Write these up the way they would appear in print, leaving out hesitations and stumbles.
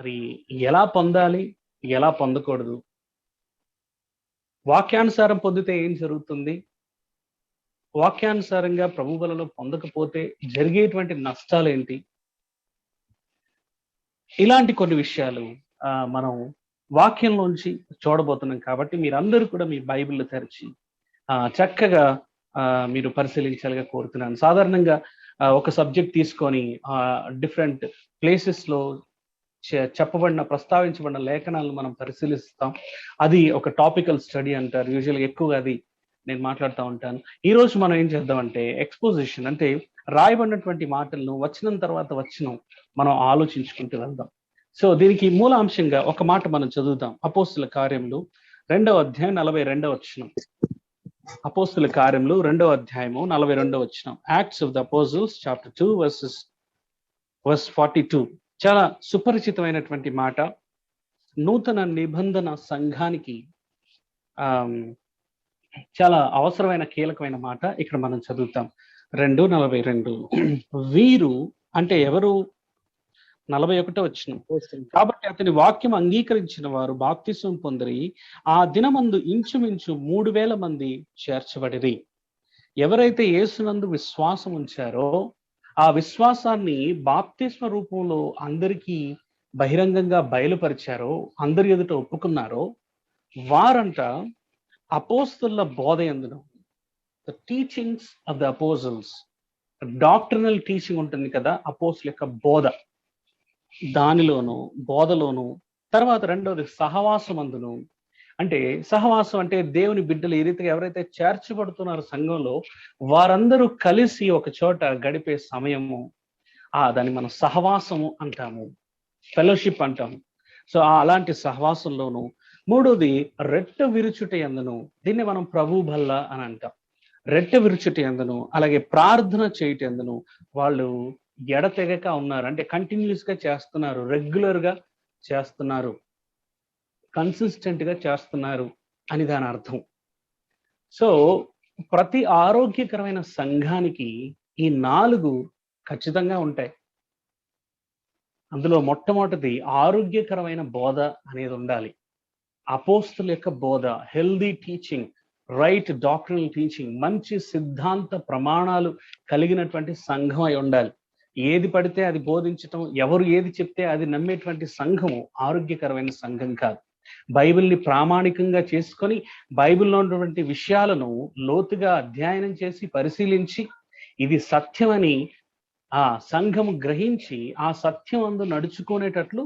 మరి ఎలా పొందాలి, ఎలా పొందకూడదు, వాక్యానుసారం పొందితే ఏం జరుగుతుంది, వాక్యానుసారంగా ప్రభు బలలో పొందకపోతే జరిగేటువంటి నష్టాలు ఏంటి, ఇలాంటి కొన్ని విషయాలు మనం వాక్యంలోంచి చూడబోతున్నాం. కాబట్టి మీరందరూ కూడా మీ బైబిల్ తెరిచి చక్కగా మీరు పరిశీలించాలిగా కోరుతున్నాను. సాధారణంగా ఒక సబ్జెక్ట్ తీసుకొని డిఫరెంట్ ప్లేసెస్లో చెప్పబడిన ప్రస్తావించబడిన లేఖనాలను మనం పరిశీలిస్తాం. అది ఒక టాపికల్ స్టడీ అంటారు. యూజువల్గా ఎక్కువగా అది నేను మాట్లాడుతూ ఉంటాను. ఈ రోజు మనం ఏం చేద్దామంటే ఎక్స్పోజిషన్, అంటే రాయబడినటువంటి మాటలను వచనం తర్వాత వచనం మనం ఆలోచించుకుంటూ వెళ్దాం. సో దీనికి మూలాంశంగా ఒక మాట మనం చదువుతాం. అపోస్తుల కార్యములు 2వ అధ్యాయం 42వ వచనం. అపోస్తుల కార్యములు 2వ అధ్యాయము 42వ వచనం. Acts of the apostles chapter 2 verse 42. చాలా సుపరిచితమైనటువంటి మాట. నూతన నిబంధన సంఘానికి చాలా అవసరమైన కీలకమైన మాట ఇక్కడ మనం చదువుతాం. 2:42. వీరు అంటే ఎవరు? 41వ వచనం. కాబట్టి అతని వాక్యం అంగీకరించిన వారు బాప్తిసం పొందిరి. ఆ దినమందు ఇంచుమించు 3,000 మంది చేర్చబడిరి. ఎవరైతే యేసునందు విశ్వాసం ఉంచారో ఆ విశ్వాసాన్ని బాప్తిస్మ రూపంలో అందరికీ బహిరంగంగా బయలుపరిచారో, అందరి ఎదుట ఒప్పుకున్నారో వారంట అపోస్తలుల బోధ యందును, the teachings of the apostles, doctrinal teaching ఉంటుంది కదా, అపోస్తలుల యొక్క బోధ, దానిలోను బోధలోను. తర్వాత రెండవది సహవాసం అందును. అంటే సహవాసం అంటే దేవుని బిడ్డలు ఏ రీతిగా ఎవరైతే చేర్చబడుతున్నారో సంఘంలో వారందరూ కలిసి ఒక చోట గడిపే సమయము, దాన్ని మనం సహవాసము అంటాము, ఫెలోషిప్ అంటాము. సో అలాంటి సహవాసంలోను. మూడోది రెట్ట విరుచుట యందును, దీన్ని మనం ప్రభు బల్ల అని అంటాం. రెట్ట విరుచుట యందును, అలాగే ప్రార్థన చేయుట యందును వాళ్ళు ఎడతెగక ఉన్నారు. అంటే కంటిన్యూస్ గా చేస్తున్నారు, రెగ్యులర్ గా చేస్తున్నారు, కన్సిస్టెంట్ గా చేస్తున్నారు అని దాని అర్థం. సో ప్రతి ఆరోగ్యకరమైన సంఘానికి ఈ 4 ఖచ్చితంగా ఉంటాయి. అందులో మొట్టమొదటిది ఆరోగ్యకరమైన బోధ అనేది ఉండాలి. అపోస్తలుల యొక్క బోధ, healthy teaching, right doctoral teaching, మంచి సిద్ధాంత ప్రమాణాలు కలిగినటువంటి సంఘం అయి ఉండాలి. ఏది పడితే అది బోధించటం, ఎవరు ఏది చెప్తే అది నమ్మేటువంటి సంఘము ఆరోగ్యకరమైన సంఘం కాదు. బైబిల్ని ప్రామాణికంగా చేసుకొని బైబిల్లో ఉన్నటువంటి విషయాలను లోతుగా అధ్యయనం చేసి పరిశీలించి ఇది సత్యమని ఆ సంఘము గ్రహించి ఆ సత్యం అందు నడుచుకునేటట్లు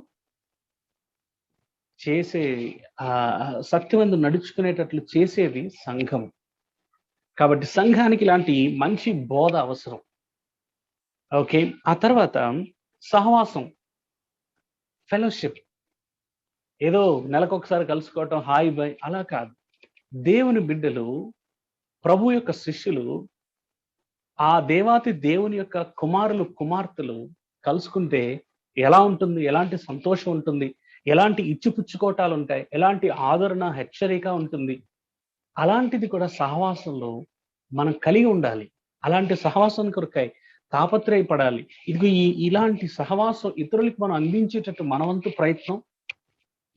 చేసేది సంఘం. కాబట్టి సంఘానికి ఇలాంటి మంచి బోధ అవసరం. ఓకే, ఆ తర్వాత సహవాసం, ఫెలోషిప్. ఏదో నెలకొకసారి కలుసుకోవటం, హాయ్ బై, అలా కాదు. దేవుని బిడ్డలు, ప్రభు యొక్క శిష్యులు, ఆ దేవాతి దేవుని యొక్క కుమారులు కుమార్తెలు కలుసుకుంటే ఎలా ఉంటుంది, ఎలాంటి సంతోషం ఉంటుంది, ఎలాంటి ఇచ్చిపుచ్చుకోటాలు ఉంటాయి, ఎలాంటి ఆదరణ హెచ్చరిక ఉంటుంది. అలాంటిది కూడా సహవాసంలో మనం కలిగి ఉండాలి. అలాంటి సహవాసం కొరకై తాపత్రయపడాలి. ఇది ఇలాంటి సహవాసం ఇతరులకు మనం అందించేటట్టు మనవంతు ప్రయత్నం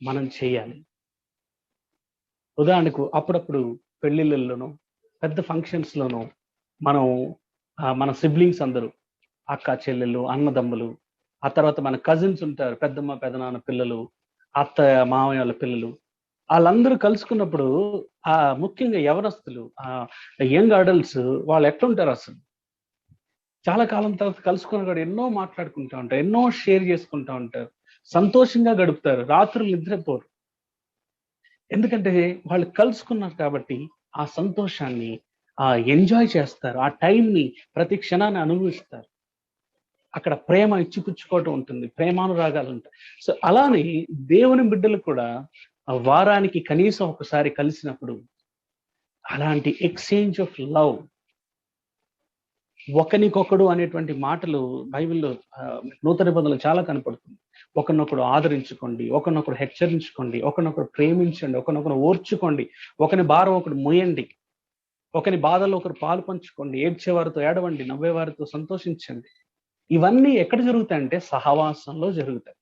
మనం చేయాలి. ఉదాహరణకు అప్పుడప్పుడు పెళ్లిళ్ళలోనూ పెద్ద ఫంక్షన్స్ లోనూ మనం మన సిబ్లింగ్స్ అందరూ, అక్క చెల్లెళ్ళు, అన్నదమ్ములు, ఆ తర్వాత మన కజిన్స్ ఉంటారు, పెద్దమ్మ పెదనాన్న పిల్లలు, అత్త మామయ్య వాళ్ళ పిల్లలు, వాళ్ళందరూ కలుసుకున్నప్పుడు ముఖ్యంగా యవనస్తులు, యంగ్ అడల్ట్స్, వాళ్ళు ఎట్లుంటారు అసలు? చాలా కాలం తర్వాత కలుసుకుని కూడా ఎన్నో మాట్లాడుకుంటూ ఉంటారు, ఎన్నో షేర్ చేసుకుంటూ ఉంటారు, సంతోషంగా గడుపుతారు, రాత్రులు నిద్రపోరు. ఎందుకంటే వాళ్ళు కలుసుకున్నారు కాబట్టి ఆ సంతోషాన్ని ఎంజాయ్ చేస్తారు, ఆ టైంని, ప్రతి క్షణాన్ని అనుభవిస్తారు. అక్కడ ప్రేమ ఇచ్చిపుచ్చుకోవటం ఉంటుంది, ప్రేమానురాగాలు ఉంటాయి. సో అలానే దేవుని బిడ్డలు కూడా వారానికి కనీసం ఒకసారి కలిసినప్పుడు అలాంటి ఎక్స్చేంజ్ ఆఫ్ లవ్, ఒకరికొకడు అనేటువంటి మాటలు బైబిల్లో నూతన నిబంధనలు చాలా కనపడుతుంది. ఒకరినొకడు ఆదరించుకోండి, ఒకరినొకడు హెచ్చరించుకోండి, ఒకరినొకడు ప్రేమించండి, ఒకరినొకరు ఓర్చుకోండి, ఒకరి భారం ఒకడు మోయండి, ఒకరి బాధల్లో ఒకరు పాలు పంచుకోండి, ఏడ్చేవారితో ఏడవండి, నవ్వేవారితో సంతోషించండి. ఇవన్నీ ఎక్కడ జరుగుతాయంటే సహవాసంలో జరుగుతాయి.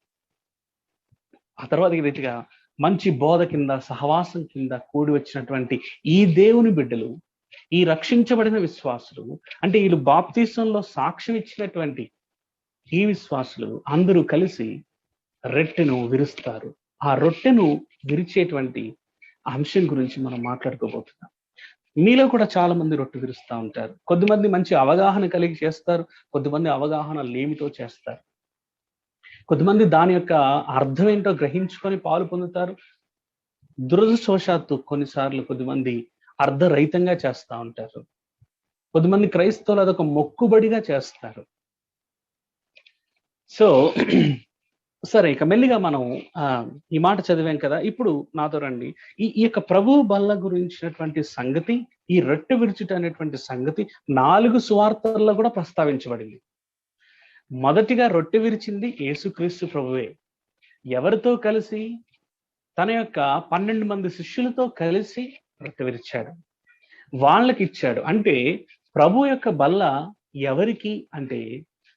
తర్వాత ఈ రీతిగా మంచి బోధ కింద, సహవాసం కింద కూడి వచ్చినటువంటి ఈ దేవుని బిడ్డలు, ఈ రక్షించబడిన విశ్వాసులు, అంటే వీళ్ళు బాప్తీసంలో సాక్ష్యం ఇచ్చినటువంటి ఈ విశ్వాసులు అందరూ కలిసి రొట్టెను విరుస్తారు. ఆ రొట్టెను విరిచేటువంటి అంశం గురించి మనం మాట్లాడుకోబోతున్నాం. మీలో కూడా చాలా మంది రొట్టె విరుస్తూ ఉంటారు. కొద్దిమంది మంచి అవగాహన కలిగి చేస్తారు, కొద్దిమంది అవగాహన లేమితో చేస్తారు. కొద్దిమంది దాని యొక్క అర్థం ఏంటో గ్రహించుకొని పాలు పొందుతారు. దురదృష్టవశాత్తు కొన్నిసార్లు కొద్దిమంది అర్ధరహితంగా చేస్తూ ఉంటారు. కొద్దిమంది క్రైస్తవులు అదొక మొక్కుబడిగా చేస్తారు. సో సరే, ఇక మెల్లిగా మనం ఈ మాట చదివాం కదా. ఇప్పుడు నాతో రండి. ఈ యొక్క ప్రభు బల్ల గురించినటువంటి సంగతి, ఈ రొట్టె విరుచుట అనేటువంటి సంగతి 4 సువార్తల్లో కూడా ప్రస్తావించబడింది. మొదటిగా రొట్టె విరిచింది యేసుక్రీస్తు ప్రభువే. ఎవరితో కలిసి? తన యొక్క 12 మంది శిష్యులతో కలిసి రొట్టె విరిచాడు, వాళ్ళకి ఇచ్చాడు. అంటే ప్రభు యొక్క బల్ల ఎవరికి అంటే,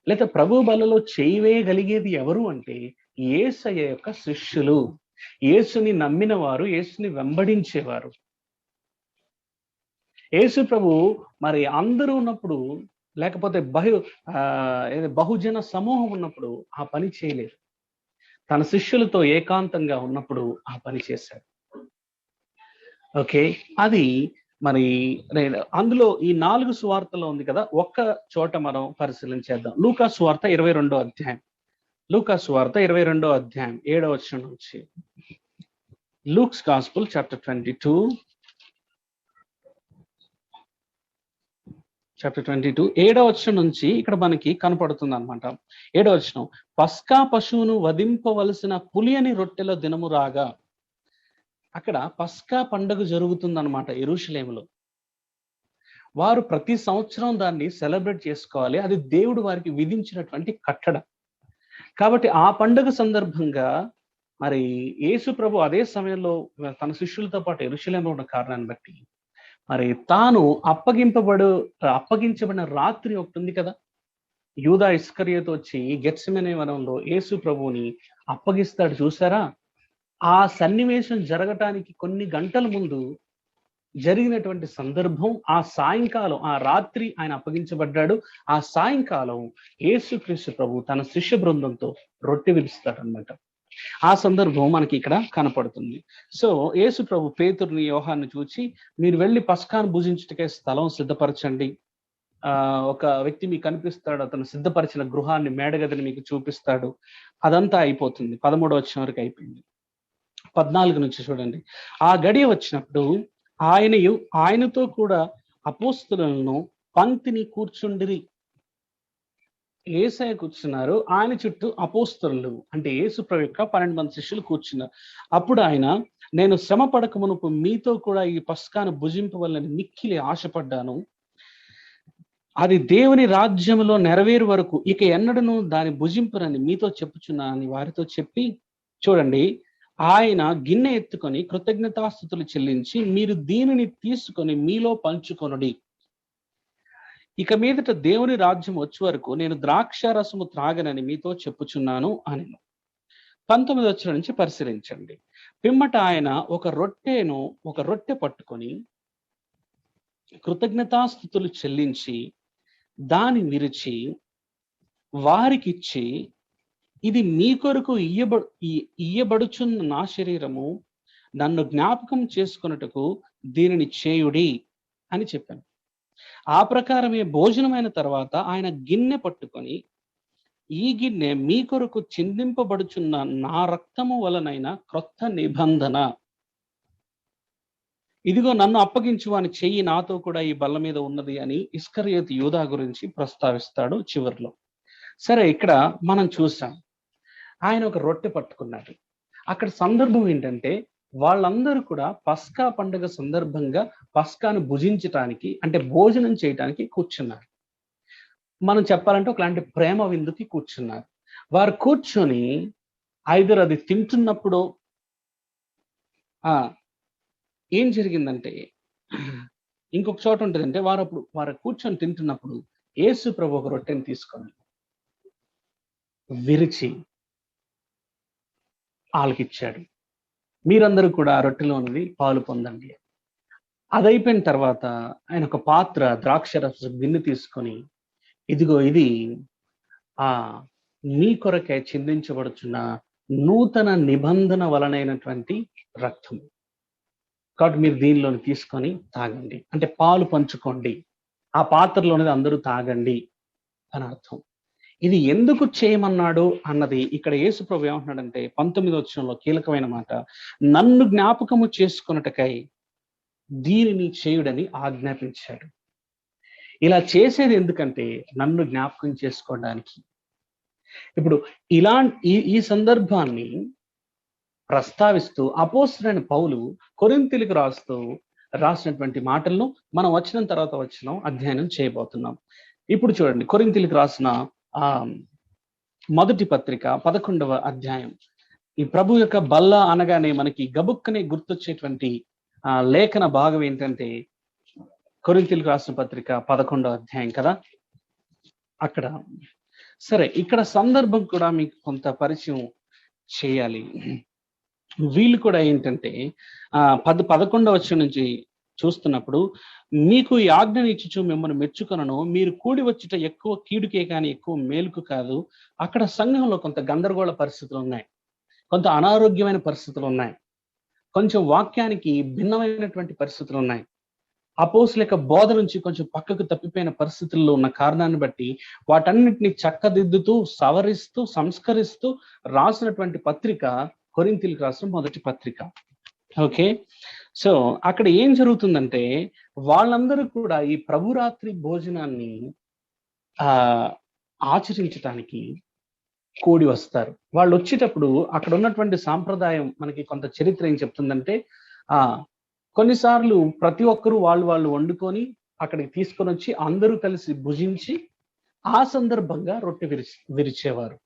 లేదా ప్రభు బల్లలో చేయి వేయగలిగేది ఎవరు అంటే యేసయ్య యొక్క శిష్యులు, యేసుని నమ్మిన వారు, యేసుని వెంబడించేవారు. యేసు ప్రభు మరి అందరూ ఉన్నప్పుడు, లేకపోతే బహుజన సమూహం ఉన్నప్పుడు ఆ పని చేయలేదు. తన శిష్యులతో ఏకాంతంగా ఉన్నప్పుడు ఆ పని చేశాడు. ఓకే, అది మరి అందులో ఈ 4 సువార్తలో ఉంది కదా. ఒక్క చోట మనం పరిశీలించేద్దాం. లూకా సువార్త 22వ అధ్యాయం. లూకా సువార్త 22వ అధ్యాయం 7వ వచనం నుంచి. లూక్స్ గాస్పుల్ చాప్టర్ 22 7వ వచనం నుంచి ఇక్కడ మనకి కనపడుతుంది అనమాట. 7వ వచనం, పస్కా పశువును వధింపవలసిన పులియని రొట్టెల దినము రాగా. అక్కడ పస్కా పండుగ జరుగుతుందన్నమాట యెరూషలేములో. వారు ప్రతి సంవత్సరం దాన్ని సెలబ్రేట్ చేసుకోవాలి. అది దేవుడు వారికి విధించినటువంటి కట్టడ. కాబట్టి ఆ పండుగ సందర్భంగా మరి యేసు ప్రభు అదే సమయంలో తన శిష్యులతో పాటు యెరూషలేములో ఉన్న కారణాన్ని బట్టి మరి తాను అప్పగించబడిన రాత్రి ఒకటి ఉంది కదా. యూదా ఇస్కరియోతు వచ్చి గెత్సెమనే వనంలో యేసు ప్రభువుని అప్పగిస్తాడు, చూసారా? ఆ సన్నివేశం జరగటానికి కొన్ని గంటల ముందు జరిగినటువంటి సందర్భం. ఆ సాయంకాలం, ఆ రాత్రి ఆయన అప్పగించబడ్డాడు. ఆ సాయంకాలం యేసుక్రీస్తు ప్రభు తన శిష్య బృందంతో రొట్టె విరుస్తాడనమాట. ఆ సందర్భం మనకి ఇక్కడ కనపడుతుంది. సో యేసు ప్రభు పేతురుని, యోహాన్ని చూచి, మీరు వెళ్ళి పస్కాను భుజించుటకే స్థలం సిద్ధపరచండి. ఒక వ్యక్తి మీకు కనిపిస్తాడు, అతను సిద్ధపరిచిన గృహాన్ని, మేడగదిని మీకు చూపిస్తాడు. అదంతా అయిపోతుంది. 13వ వచనం వరకు అయిపోయింది. 14 నుంచి చూడండి. ఆ గడియ వచ్చినప్పుడు ఆయనతో కూడా అపోస్తలులను పంక్తిని కూర్చుండిరి. యేసయ్య కూర్చున్నారు, ఆయన చుట్టూ అపోస్తలులు అంటే యేసు ప్రభు యొక్క 12 మంది శిష్యులు కూర్చున్నారు. అప్పుడు ఆయన, నేను శ్రమ పడక మునుపు మీతో కూడా ఈ పస్కాను భుజింపవలని మిక్కిలి ఆశపడ్డాను. అది దేవుని రాజ్యంలో నెరవేరు వరకు ఇక ఎన్నడను దాని భుజింపురని మీతో చెప్పుచున్నానని వారితో చెప్పి, చూడండి, ఆయన గిన్నె ఎత్తుకొని కృతజ్ఞతాస్తుతులు చెల్లించి, మీరు దీనిని తీసుకొని మీలో పంచుకొనుడి. ఇక మీదట దేవుని రాజ్యం వచ్చే వరకు నేను ద్రాక్ష రసము త్రాగనని మీతో చెప్పుచున్నాను అని. 19వ వచనం నుంచి పరిశీలించండి. పిమ్మట ఆయన ఒక రొట్టె పట్టుకొని కృతజ్ఞతాస్తుతులు చెల్లించి దాని విరిచి వారికిచ్చి, ఇది మీ కొరకు ఇయ్యబడుచున్న నా శరీరము, నన్ను జ్ఞాపకం చేసుకొనుటకు దీనిని చేయుడి అని చెప్పాను. ఆ ప్రకారమే భోజనమైన తర్వాత ఆయన గిన్నె పట్టుకొని, ఈ గిన్నె మీ కొరకు చిందింపబడుచున్న నా రక్తము వలనైన క్రొత్త నిబంధన. ఇదిగో నన్ను అప్పగించు అని చెయ్యి నాతో కూడా ఈ బల్ల మీద ఉన్నది అని ఇస్కరియోతు యూదా గురించి ప్రస్తావిస్తాడు చివరిలో. సరే, ఇక్కడ మనం చూసాం ఆయన ఒక రొట్టె పట్టుకున్నాడు. అక్కడ సందర్భం ఏంటంటే, వాళ్ళందరూ కూడా పస్కా పండుగ సందర్భంగా పస్కాను భుజించటానికి, అంటే భోజనం చేయటానికి కూర్చున్నారు. మనం చెప్పాలంటే ఒకలాంటి ప్రేమ విందుకి కూర్చున్నారు. వారు కూర్చొని ఐదర్ అది తింటున్నప్పుడు ఏం జరిగిందంటే, ఇంకొక చోట ఉంటుందంటే, వారు కూర్చొని తింటున్నప్పుడు యేసు ప్రభు ఒక రొట్టెని తీసుకొని విరిచి వాళ్ళకిచ్చాడు. మీరందరూ కూడా ఆ రొట్టెలో ఉన్నది పాలు పొందండి. అదైపోయిన తర్వాత ఆయన ఒక పాత్ర ద్రాక్షరస గిన్నె తీసుకొని, ఇదిగో ఇది ఆ మీ కొరకే చిందించబడుచున్న నూతన నిబంధన వలనైనటువంటి రక్తం. కాబట్టి మీరు దీనిలోని తీసుకొని తాగండి. అంటే పాలు పంచుకోండి. ఆ పాత్రలోనిది అందరూ తాగండి అని అర్థం. ఇది ఎందుకు చేయమన్నాడు అన్నది ఇక్కడ యేసుప్రభు ఏమంటున్నాడంటే 19వ వచనంలో కీలకమైన మాట, నన్ను జ్ఞాపకము చేసుకొనుటకై దీనిని చేయుడని ఆజ్ఞాపించాడు. ఇలా చేసేది ఎందుకంటే నన్ను జ్ఞాపకం చేసుకోవడానికి. ఇప్పుడు ఈ సందర్భాన్ని ప్రస్తావిస్తూ అపోస్తలుడైన పౌలు కొరింథీయులకు రాసినటువంటి మాటలను మనం వచనం తర్వాత వచనం అధ్యయనం చేయబోతున్నాం. ఇప్పుడు చూడండి, కొరింథీయులకు రాసిన మొదటి పత్రిక 11వ అధ్యాయం. ఈ ప్రభు యొక్క బల్ల అనగానే మనకి గబుక్కనే గుర్తొచ్చేటువంటి లేఖన భాగం ఏంటంటే కొరింథీయులకు రాసిన పత్రిక 11వ అధ్యాయం కదా. అక్కడ సరే, ఇక్కడ సందర్భం కూడా మీకు కొంత పరిచయం చేయాలి. వీళ్ళు కూడా ఏంటంటే 11వ వచనం నుంచి చూస్తున్నప్పుడు, మీకు ఈ ఆజ్ఞను ఇచ్చుచు మిమ్మల్ని మెచ్చుకొనను, మీరు కూడి వచ్చుట ఎక్కువ కీడుకే కానీ ఎక్కువ మేలుకు కాదు. అక్కడ సంఘంలో కొంత గందరగోళ పరిస్థితులు ఉన్నాయి, కొంత అనారోగ్యమైన పరిస్థితులు ఉన్నాయి, కొంచెం వాక్యానికి భిన్నమైనటువంటి పరిస్థితులు ఉన్నాయి. అపోస్తుల యొక్క బోధ నుంచి కొంచెం పక్కకు తప్పిపోయిన పరిస్థితుల్లో ఉన్న కారణాన్ని బట్టి వాటన్నిటిని చక్కదిద్దుతూ, సవరిస్తూ, సంస్కరిస్తూ రాసినటువంటి పత్రిక కొరింథీయులకు రాసిన మొదటి పత్రిక. ఓకే, సో అక్కడ ఏం జరుగుతుందంటే వాళ్ళందరూ కూడా ఈ ప్రభురాత్రి భోజనాన్ని ఆచరించటానికి కూడి వస్తారు. వాళ్ళు వచ్చేటప్పుడు అక్కడ ఉన్నటువంటి సాంప్రదాయం మనకి కొంత చరిత్ర ఏం చెప్తుందంటే, కొన్నిసార్లు ప్రతి ఒక్కరూ వాళ్ళు వండుకొని అక్కడికి తీసుకొని వచ్చి అందరూ కలిసి భుజించి ఆ సందర్భంగా రొట్టె విరిచేవారు.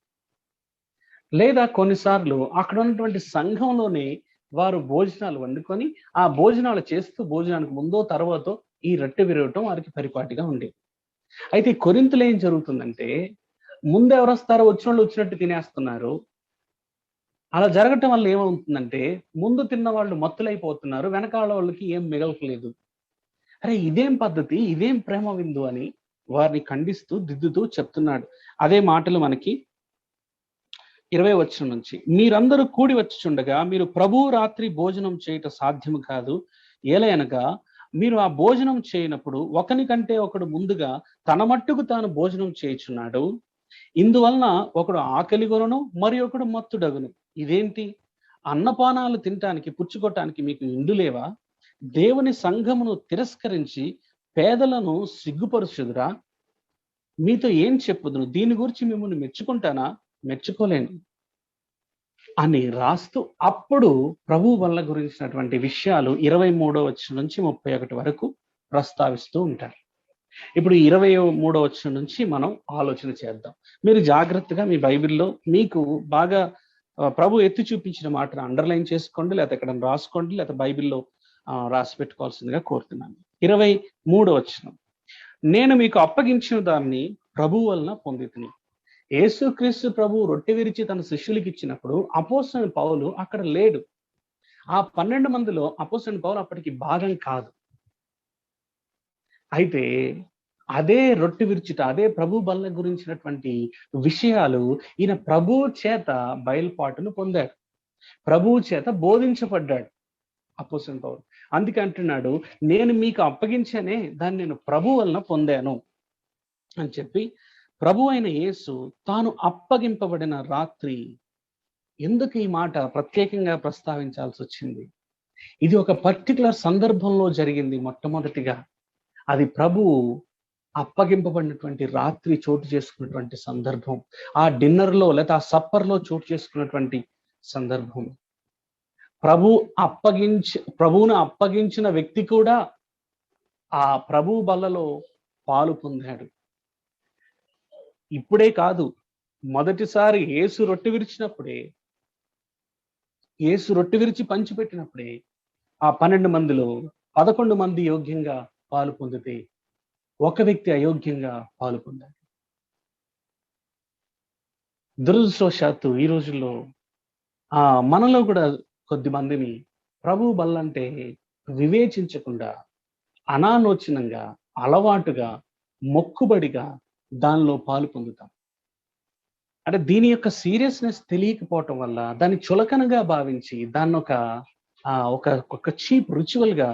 లేదా కొన్నిసార్లు అక్కడ ఉన్నటువంటి సంఘంలోనే వారు భోజనాలు వండుకొని ఆ భోజనాలు చేస్తూ భోజనానికి ముందో తర్వాతో ఈ రొట్టె విరవటం వారికి పరిపాటిగా ఉండేది. అయితే కొరింథీలో ఏం జరుగుతుందంటే, ముందు ఎవరు వస్తారో వచ్చిన వాళ్ళు వచ్చినట్టు తినేస్తున్నారు. అలా జరగటం వల్ల ఏమవుతుందంటే ముందు తిన్న వాళ్ళు మత్తులైపోతున్నారు, వెనకాల వాళ్ళకి ఏం మిగలట్లేదు. అరే ఇదేం పద్ధతి, ఇదేం ప్రేమ విందు అని వారిని ఖండిస్తూ దిద్దుతూ చెప్తున్నాడు. అదే మాటలు మనకి 20వ వచనం నుంచి, మీరందరూ కూడి వచ్చుచుండగా మీరు ప్రభు రాత్రి భోజనం చేయట సాధ్యము కాదు. ఏలయనగా మీరు ఆ భోజనం చేయనప్పుడు ఒకనికంటే ఒకడు ముందుగా తన మట్టుకు తాను భోజనం చేయుచున్నాడు. ఇందువలన ఒకడు ఆకలిగొనను, మరి ఒకడు మత్తుడగును. ఇదేంటి, అన్నపానాలు తినటానికి పుచ్చుకోవటానికి మీకు ఇండులేవా? దేవుని సంఘమును తిరస్కరించి పేదలను సిగ్గుపరుచుదురా? మీతో ఏం చెప్పుదును? దీని గురించి మిమ్మల్ని మెచ్చుకుంటానా? మెచ్చుకోలేను అని రాస్తూ అప్పుడు ప్రభు వల్ల గురించినటువంటి విషయాలు 23వ వచనం నుంచి 31 వరకు ప్రస్తావిస్తూ ఉంటారు. ఇప్పుడు 23వ వచనం నుంచి మనం ఆలోచన చేద్దాం. మీరు జాగ్రత్తగా మీ బైబిల్లో మీకు బాగా ప్రభు ఎత్తి చూపించిన మాటను అండర్లైన్ చేసుకోండి, లేకపోతే ఎక్కడ రాసుకోండి, లేకపోతే బైబిల్లో రాసి పెట్టుకోవాల్సిందిగా కోరుతున్నాను. 23వ వచనం, నేను మీకు అప్పగించిన దాన్ని ప్రభు వలన పొందితిని. యేసుక్రీస్తు ప్రభు రొట్టె విరిచి తన శిష్యులకి ఇచ్చినప్పుడు అపోస్తలుడైన పౌలు అక్కడ లేడు. ఆ 12 మందిలో అపోస్తలుడైన పౌలు అప్పటికి భాగం కాదు. అయితే అదే రొట్టె విరుచుట, అదే ప్రభు బల్ల గురించినటువంటి విషయాలు ఈయన ప్రభువు చేత బయలుపాటును పొందాడు, ప్రభువు చేత బోధించబడ్డాడు అపోస్తలుడైన పౌలు. అందుకే అంటున్నాడు, నేను మీకు అప్పగించానే దాన్ని నేను ప్రభు వలన పొందాను అని చెప్పి ప్రభు అయిన యేసు తాను అప్పగింపబడిన రాత్రి. ఎందుకు ఈ మాట ప్రత్యేకంగా ప్రస్తావించాల్సి వచ్చింది? ఇది ఒక పర్టికులర్ సందర్భంలో జరిగింది. మొట్టమొదటిగా అది ప్రభువు అప్పగింపబడినటువంటి రాత్రి చోటు చేసుకున్నటువంటి సందర్భం, ఆ డిన్నర్లో లేదా ఆ సప్పర్లో చోటు చేసుకున్నటువంటి సందర్భం. ప్రభువును అప్పగించిన వ్యక్తి కూడా ఆ ప్రభు బల్లలో పాలు పొందాడు. ఇప్పుడే కాదు, మొదటిసారి యేసు రొట్టె విరిచి పంచిపెట్టినప్పుడే ఆ 12 మందిలో 11 మంది యోగ్యంగా పాలు పొందితే ఒక వ్యక్తి అయోగ్యంగా పాలు పొందాడు. దురదృష్టవశాత్తు ఈ రోజుల్లో మనలో కూడా కొద్ది మందిని ప్రభు బల్లంటే వివేచించకుండా, అనాలోచనంగా, అలవాటుగా, మొక్కుబడిగా దానిలో పాలు పొందుతాం. అంటే దీని యొక్క సీరియస్నెస్ తెలియకపోవటం వల్ల దాన్ని చులకనగా భావించి దాన్ని ఒక చీప్ రిచువల్ గా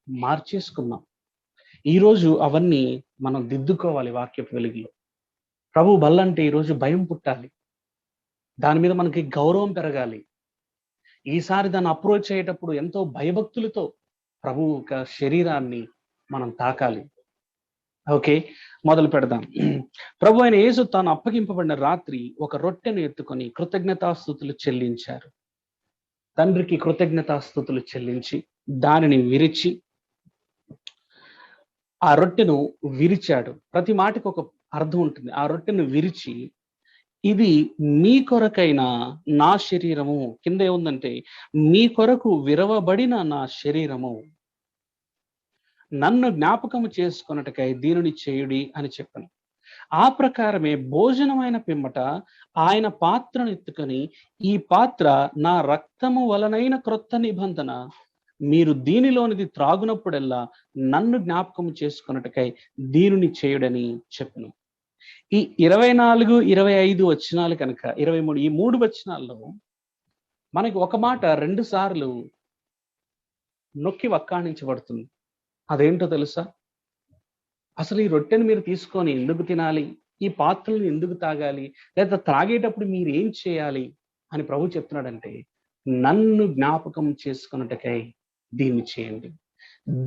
మార్చేసుకున్నాం. ఈరోజు అవన్నీ మనం దిద్దుకోవాలి వాక్యపు వెలుగులో. ప్రభు బల్లంటే ఈరోజు భయం పుట్టాలి, దాని మీద మనకి గౌరవం పెరగాలి. ఈసారి దాన్ని అప్రోచ్ అయ్యేటప్పుడు ఎంతో భయభక్తులతో ప్రభు యొక్క శరీరాన్ని మనం తాకాలి. ఓకే, మొదలు పెడదాం. ప్రభు అయిన యేసు తాను అప్పగింపబడిన రాత్రి ఒక రొట్టెను ఎత్తుకొని కృతజ్ఞతాస్తుతులు చెల్లించారు. తండ్రికి కృతజ్ఞతాస్తుతులు చెల్లించి దానిని విరిచి ఆ రొట్టెను విరిచాడు. ప్రతి మాటకు ఒక అర్థం ఉంటుంది. ఆ రొట్టెను విరిచి, ఇది మీ కొరకైన నా శరీరము, కింద ఏముందంటే మీ కొరకు విరవబడిన నా శరీరము, నన్ను జ్ఞాపకము చేసుకొనుటకై దీనిని చేయుడి అని చెప్పాను. ఆ ప్రకారమే భోజనమైన పిమ్మట ఆయన పాత్రను ఎత్తుకొని, ఈ పాత్ర నా రక్తము వలనైన క్రొత్త నిబంధన, మీరు దీనిలోనిది త్రాగునప్పుడల్లా నన్ను జ్ఞాపకము చేసుకొనుటకై దీనిని చేయుడని చెప్పను. ఈ 24, 25 వచనాలు కనుక 23, ఈ 3 వచనాల్లో మనకి ఒక మాట 2 సార్లు నొక్కి వక్కాణించబడుతుంది. అదేంటో తెలుసా? అసలు ఈ రొట్టెను మీరు తీసుకొని ఎందుకు తినాలి, ఈ పాత్రలను ఎందుకు తాగాలి, లేదా త్రాగేటప్పుడు మీరు ఏం చేయాలి అని ప్రభు చెప్తున్నాడంటే, నన్ను జ్ఞాపకం చేసుకున్నట్టుకై దీన్ని చేయండి.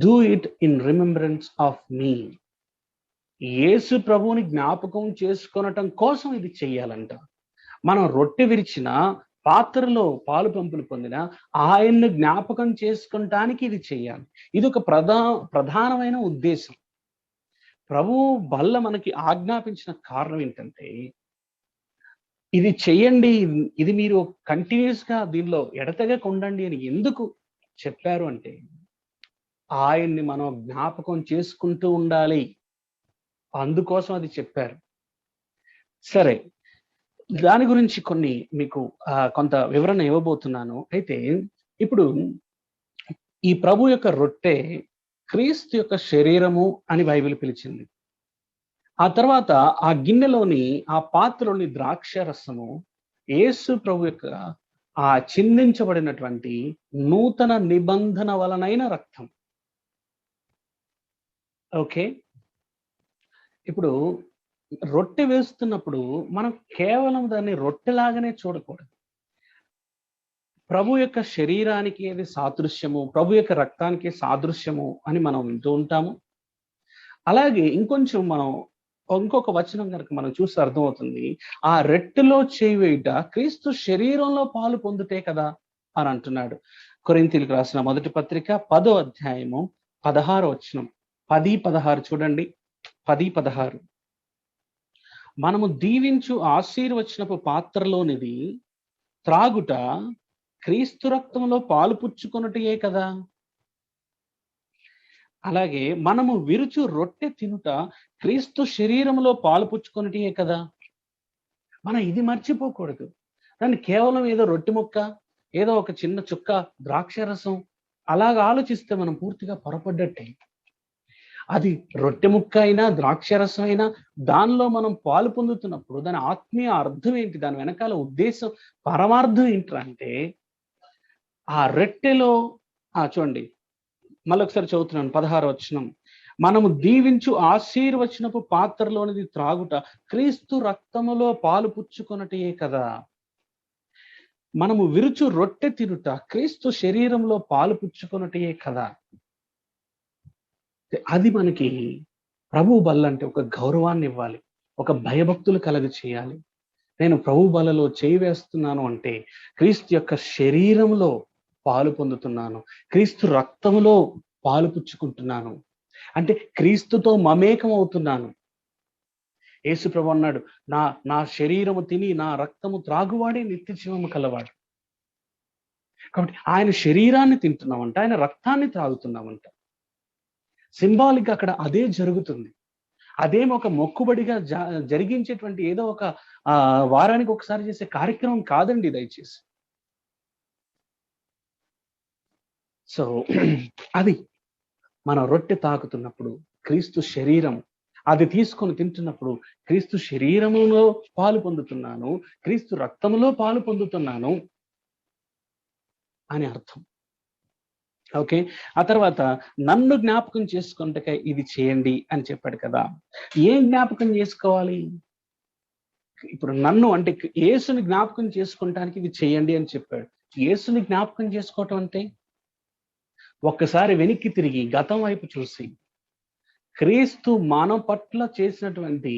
Do it in remembrance of me. యేసు ప్రభువుని జ్ఞాపకం చేసుకొనటం కోసం ఇది చెయ్యాలంట. మనం రొట్టె విరిచిన, పాత్రలో పాలు పంపులు పొందిన ఆయన్ను జ్ఞాపకం చేసుకుంటానికి ఇది చెయ్యాలి. ఇది ఒక ప్రధానమైన ఉద్దేశం. ప్రభు బల్ల మనకి ఆజ్ఞాపించిన కారణం ఏంటంటే, ఇది చెయ్యండి, ఇది మీరు కంటిన్యూస్ గా దీనిలో ఎడతెగక ఉండండి అని ఎందుకు చెప్పారు అంటే, ఆయన్ని మనం జ్ఞాపకం చేసుకుంటూ ఉండాలి, అందుకోసం అది చెప్పారు. సరే, దాని గురించి కొన్ని మీకు కొంత వివరణ ఇవ్వబోతున్నాను. అయితే ఇప్పుడు ఈ ప్రభు యొక్క రొట్టె క్రీస్తు యొక్క శరీరము అని బైబిల్ పిలిచింది. ఆ తర్వాత ఆ గిన్నెలోని, ఆ పాత్రలోని ద్రాక్ష రసము యేసు ప్రభు యొక్క ఆ చిందించబడినటువంటి నూతన నిబంధన వలనైన రక్తం. ఓకే, ఇప్పుడు రొట్టె వేస్తున్నప్పుడు మనం కేవలం దాన్ని రొట్టెలాగానే చూడకూడదు. ప్రభు యొక్క శరీరానికి ఏది సాదృశ్యము, ప్రభు యొక్క రక్తానికి సాదృశ్యము అని మనం వింటూ ఉంటాము. అలాగే ఇంకొంచెం మనం ఇంకొక వచనం కనుక మనం చూస్తే అర్థమవుతుంది, ఆ రొట్టెలో చేయి వేయుట క్రీస్తు శరీరంలో పాలు పొందుటే కదా అని అంటున్నాడు. కొరింథీయులకు రాసిన మొదటి పత్రిక 10వ అధ్యాయము 16వ వచనం. 10-16 చూడండి. 10-16. మనము దీవించు ఆశీర్వచనపు పాత్రలోనిది త్రాగుట క్రీస్తు రక్తంలో పాలు పుచ్చుకొనుటయే కదా. అలాగే మనము విరుచు రొట్టె తినుట క్రీస్తు శరీరంలో పాలు పుచ్చుకొనుటయే కదా. మనం ఇది మర్చిపోకూడదు. దాన్ని కేవలం ఏదో రొట్టె ముక్క, ఏదో ఒక చిన్న చుక్క ద్రాక్షరసం అలాగా ఆలోచిస్తే మనం పూర్తిగా పొరపడ్డట్టే. అది రొట్టె ముక్క అయినా ద్రాక్షరసం అయినా దానిలో మనం పాలు పొందుతున్నప్పుడు దాని ఆత్మీయ అర్థం ఏంటి, దాని వెనకాల ఉద్దేశం, పరమార్థం ఏంటంటే, ఆ రొట్టెలో చూడండి, మళ్ళొకసారి చదువుతున్నాను 16వ వచనం. మనము దీవించు ఆశీర్వచనపు పాత్రలోనిది త్రాగుట క్రీస్తు రక్తములో పాలు పుచ్చుకొనటయే కదా. మనము విరుచు రొట్టె తినుట క్రీస్తు శరీరంలో పాలు పుచ్చుకొనటయే కదా. అది మనకి ప్రభు బల్లంటే ఒక గౌరవాన్ని ఇవ్వాలి, ఒక భయభక్తులు కలగ చేయాలి. నేను ప్రభు బలలో చేయి వేస్తున్నాను అంటే క్రీస్తు యొక్క శరీరంలో పాలు పొందుతున్నాను, క్రీస్తు రక్తములో పాలు పుచ్చుకుంటున్నాను, అంటే క్రీస్తుతో మమేకం అవుతున్నాను. యేసు ప్రభు అన్నాడు, నా శరీరము తిని నా రక్తము త్రాగువాడే నిత్య జీవము కలవాడు. కాబట్టి ఆయన శరీరాన్ని తింటున్నామంట, ఆయన రక్తాన్ని త్రాగుతున్నామంట. సింబాలిక్ అక్కడ అదే జరుగుతుంది. అదేం ఒక మొక్కుబడిగా జరిగించేటువంటి ఏదో ఒక వారానికి ఒకసారి చేసే కార్యక్రమం కాదండి. దయచేసి సో అది మనం రొట్టె తాకుతున్నప్పుడు క్రీస్తు శరీరం, అది తీసుకొని తింటున్నప్పుడు క్రీస్తు శరీరములో పాలు పొందుతున్నాను, క్రీస్తు రక్తములో పాలు పొందుతున్నాను అని అర్థం. ఓకే, ఆ తర్వాత నన్ను జ్ఞాపకం చేసుకుంటే ఇది చేయండి అని చెప్పాడు కదా. ఏం జ్ఞాపకం చేసుకోవాలి? ఇప్పుడు నన్ను అంటే యేసుని జ్ఞాపకం చేసుకుంటానికి ఇది చేయండి అని చెప్పాడు. యేసుని జ్ఞాపకం చేసుకోవటం అంటే ఒక్కసారి వెనక్కి తిరిగి గతం వైపు చూసి క్రీస్తు మానవ పట్ల చేసినటువంటి